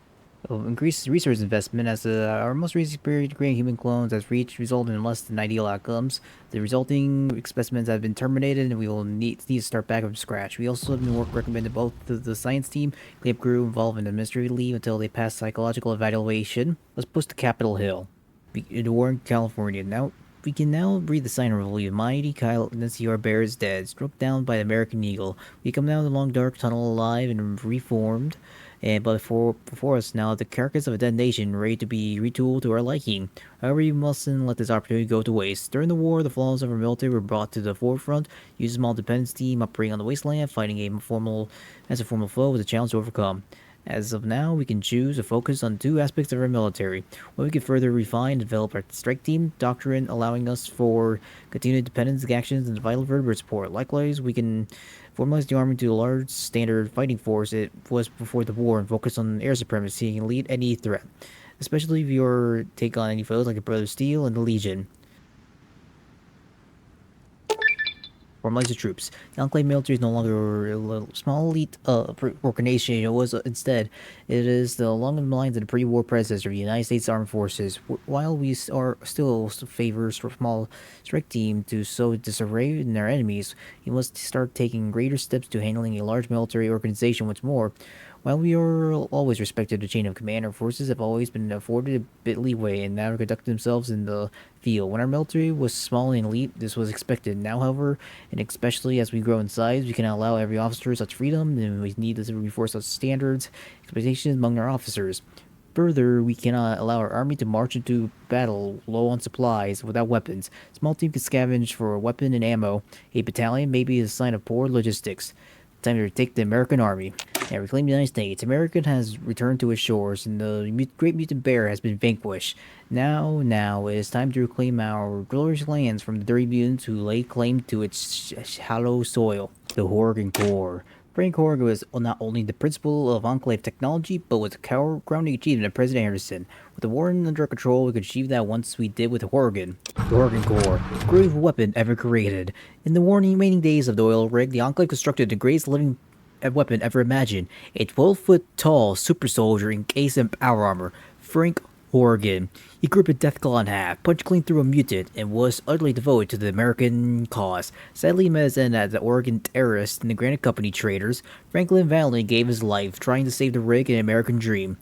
Increased resource investment as our most recent experience creating human clones has resulted in less than ideal outcomes. The resulting specimens have been terminated and we will need to start back from scratch. We also have been recommended both the science team, Enclave crew involved in administrative leave until they pass psychological evaluation. Let's push to Capitol Hill. The war in California. Now we can now breathe the sign of relief. Mighty Kyle Nancy Bear is dead, struck down by the American Eagle. We come down the long dark tunnel alive and reformed. But before us now, the carcass of a dead nation ready to be retooled to our liking. However, we mustn't let this opportunity go to waste. During the war, the flaws of our military were brought to the forefront. Use a small dependence team operating on the wasteland, fighting a formal foe was a challenge to overcome. As of now, we can choose to focus on two aspects of our military. One, we can further refine and develop our strike team doctrine, allowing us for continued dependence actions and vital vertebrate support. Likewise, we can formalize the army to a large standard fighting force it was before the war and focus on air supremacy and lead any threat, especially if you take on any foes like the Brother Steel and the Legion. Formalize the troops. The Enclave military is no longer a small elite organization. It was instead, it is the along the lines of the pre-war predecessor, the United States Armed Forces. While we are still favor small strike team to sow disarray in their enemies, we must start taking greater steps to handling a large military organization once more. While we are always respected the chain of command, our forces have always been afforded a bit leeway and now conduct themselves in the field. When our military was small and elite, this was expected. Now, however, and especially as we grow in size, we cannot allow every officer such freedom, and we need to reinforce such standards, expectations among our officers. Further, we cannot allow our army to march into battle low on supplies without weapons. Small team can scavenge for weapon and ammo. A battalion may be a sign of poor logistics. Time to take the American army and reclaim the United States. America has returned to its shores, and the great mutant bear has been vanquished. Now, it is time to reclaim our glorious lands from the dirty mutants who lay claim to its shallow soil. The Horgan Core. Frank Horgan was not only the principal of Enclave technology, but was a crowning achievement of President Anderson. With the war under control, we could achieve that once we did with Horgan. The Horgan Core, the greatest weapon ever created. In the remaining days of the oil rig, the Enclave constructed the greatest living weapon ever imagined. A 12-foot tall super soldier encased in power armor, Frank Horgan. He grew up a death claw in half, punched clean through a mutant, and was utterly devoted to the American cause. Sadly, he met his end as the Oregon terrorists and the Granite Company traitors. Franklin valiantly gave his life, trying to save the rig and American dream.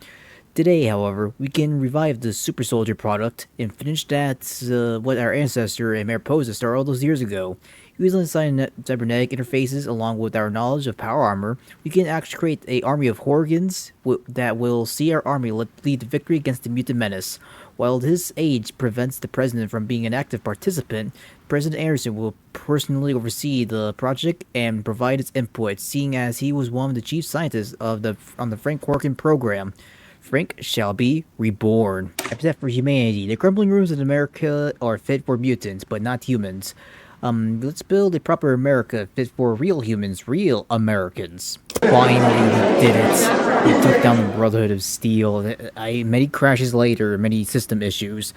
Today, however, we can revive the super soldier product and finish that what our ancestor and Mayor Posa started all those years ago. Using cybernetic interfaces along with our knowledge of power armor, we can actually create an army of Horgans that will see our army lead to victory against the mutant menace. While his age prevents the president from being an active participant, President Anderson will personally oversee the project and provide its input, seeing as he was one of the chief scientists on the Frank Corkin program. Frank shall be reborn. Except for humanity, the crumbling ruins of America are fit for mutants, but not humans. Let's build a proper America fit for real humans, real Americans. Finally, we did it. We took down the Brotherhood of Steel. Many crashes later, many system issues,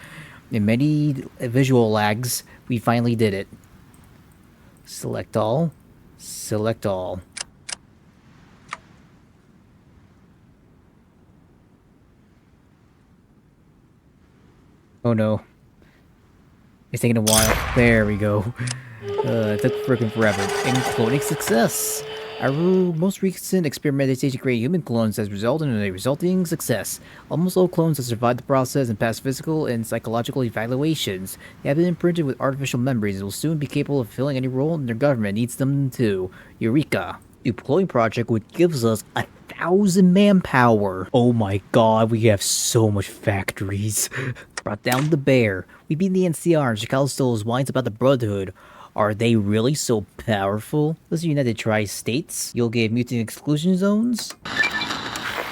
and many visual lags, we finally did it. Select all. Select all. Oh no. It's taking a while. There we go. It took freaking forever. And cloning success! Our most recent experimentation to create human clones has resulted in a resulting success. Almost all clones have survived the process and passed physical and psychological evaluations. They have been imprinted with artificial memories and will soon be capable of filling any role their government needs them to. Eureka! The cloning project which gives us 1,000 manpower. Oh my god, we have so much factories. Brought down the bear. We beat the NCR and Chicago still whines about the Brotherhood. Are they really so powerful? Let's unite the tri-states. You'll get mutant exclusion zones.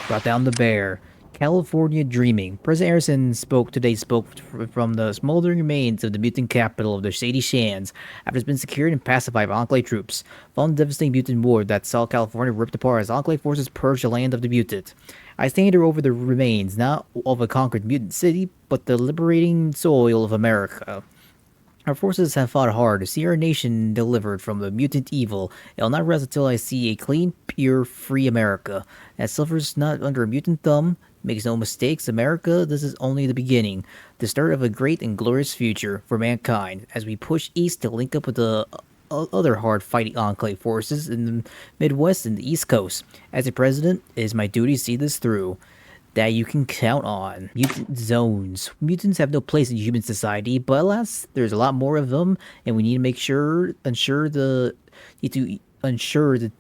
Brought down the bear. California dreaming. President Harrison spoke from the smoldering remains of the mutant capital of the Shady Shands after it's been secured and pacified by Enclave troops. Following the devastating mutant war that saw California ripped apart as Enclave forces purged the land of the mutant. I stand here over the remains, not of a conquered mutant city, but the liberating soil of America. Our forces have fought hard to see our nation delivered from the mutant evil. It'll not rest until I see a clean, pure, free America that suffers not under a mutant thumb. Makes no mistakes, America, this is only the beginning, the start of a great and glorious future for mankind as we push east to link up with the other hard-fighting Enclave forces in the Midwest and the East Coast. As a president, it is my duty to see this through. That you can count on. Mutant zones. Mutants have no place in human society, but alas, there's a lot more of them, and we need to ensure the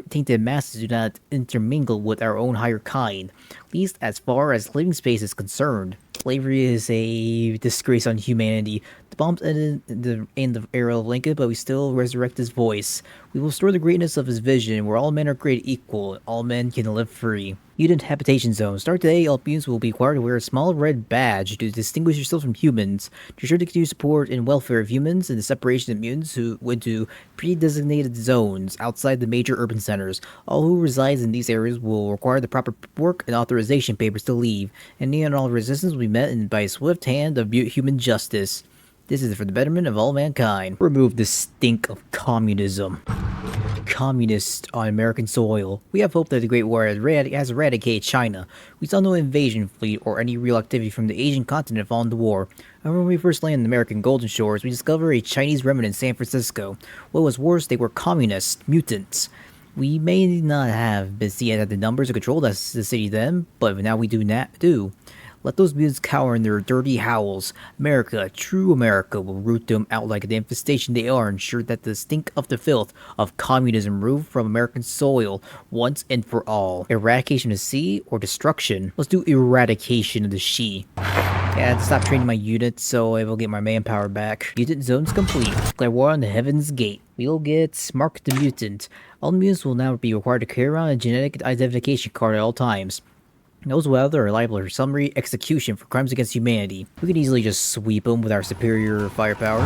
tainted masses do not intermingle with our own higher kind, at least as far as living space is concerned. Slavery is a disgrace on humanity. The bombs ended in the era of Lincoln, but we still resurrect his voice. We will restore the greatness of his vision, where all men are created equal, and all men can live free. Mutant habitation zones. Start today, all mutants will be required to wear a small red badge to distinguish yourselves from humans. To ensure the continued support and welfare of humans and the separation of mutants who went to pre-designated zones outside the major urban centers. All who reside in these areas will require the proper work and authorization papers to leave, and any and all resistance will be met by a swift hand of human justice. This is for the betterment of all mankind. Remove the stink of communism. Communist on American soil. We have hope that the Great War has eradicated China. We saw no invasion fleet or any real activity from the Asian continent following the war. However, when we first landed in the American Golden Shores, we discovered a Chinese remnant in San Francisco. What was worse, they were communist mutants. We may not have been seen at the numbers or controlled the city then, but now we do. Let those mutants cower in their dirty howls. America, true America, will root them out like the infestation they are, and ensure that the stink of the filth of communism removed from American soil once and for all. Eradication of the sea or destruction? Let's do eradication of the she. Yeah, I had to stop training my units so I will get my manpower back. Mutant zones complete. Declare war on the Heaven's Gate. We'll get Mark the Mutant. All mutants will now be required to carry around a genetic identification card at all times. Those whether are liable for summary execution for crimes against humanity. We can easily just sweep them with our superior firepower.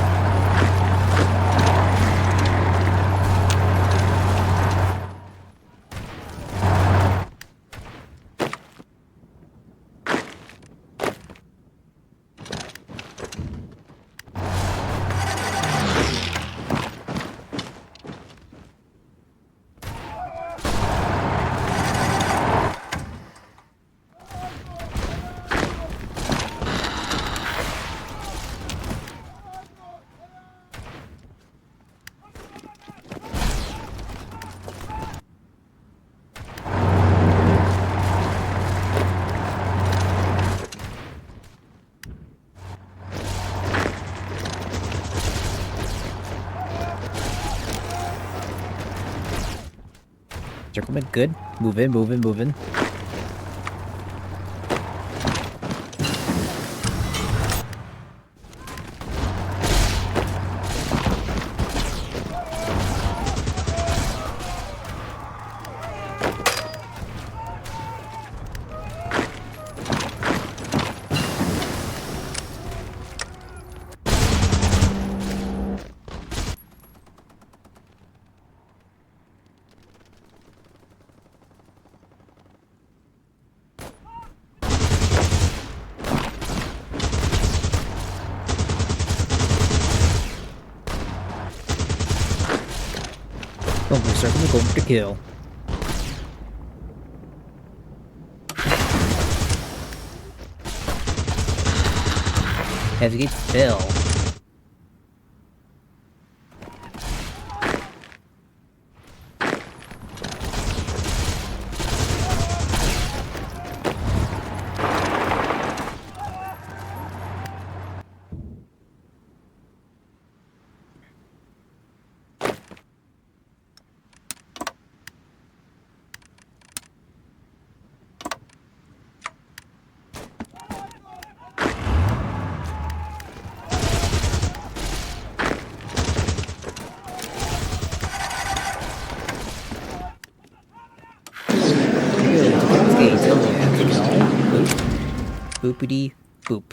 Circlement, good. Move in, move in, move in. Going for circlement, going for the kill. Heavy gate fell. Boopity boop.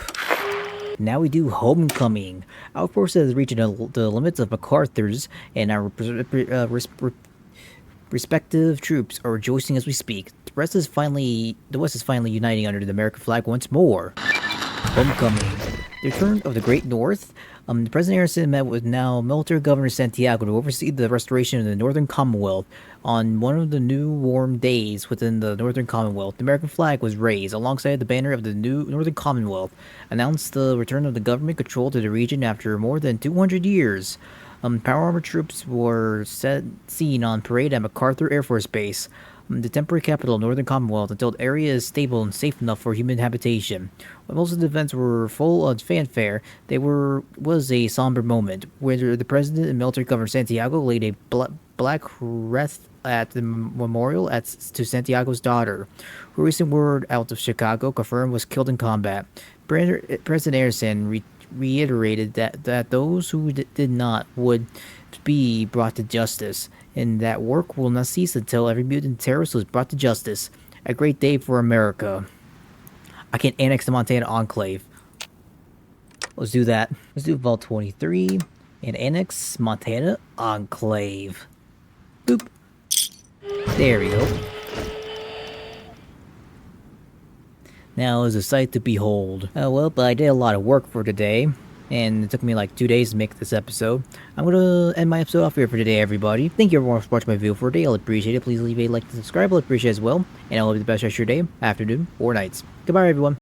Now we do homecoming. Our forces have reached the limits of MacArthur's, and our respective troops are rejoicing as we speak. The West is finally uniting under the American flag once more. Homecoming. The return of the Great North. The President Harrison met with now Military Governor Santiago to oversee the restoration of the Northern Commonwealth. On one of the new warm days within the Northern Commonwealth, the American flag was raised alongside the banner of the new Northern Commonwealth, announced the return of the government control to the region after more than 200 years. Power armor troops were seen on parade at MacArthur Air Force Base, the temporary capital of Northern Commonwealth, until the area is stable and safe enough for human habitation. While most of the events were full of fanfare, was a somber moment, where the President and Military Governor Santiago laid a black wreath at the memorial to Santiago's daughter, who recent word out of Chicago confirmed was killed in combat. President Harrison reiterated that those who did not would be brought to justice, and that work will not cease until every mutant terrorist was brought to justice. A great day for America. I can annex the Montana Enclave. Let's do that. Let's do Vault 23 and annex Montana Enclave. Boop. There we go. Now is a sight to behold. Well, but I did a lot of work for today, and it took me like 2 days to make this episode. I'm gonna end my episode off here for today, everybody. Thank you everyone for watching my video for today. I'll appreciate it. Please leave a like and subscribe. I'll appreciate it as well. And I'll have the best rest of your day, afternoon, or nights. Goodbye, everyone.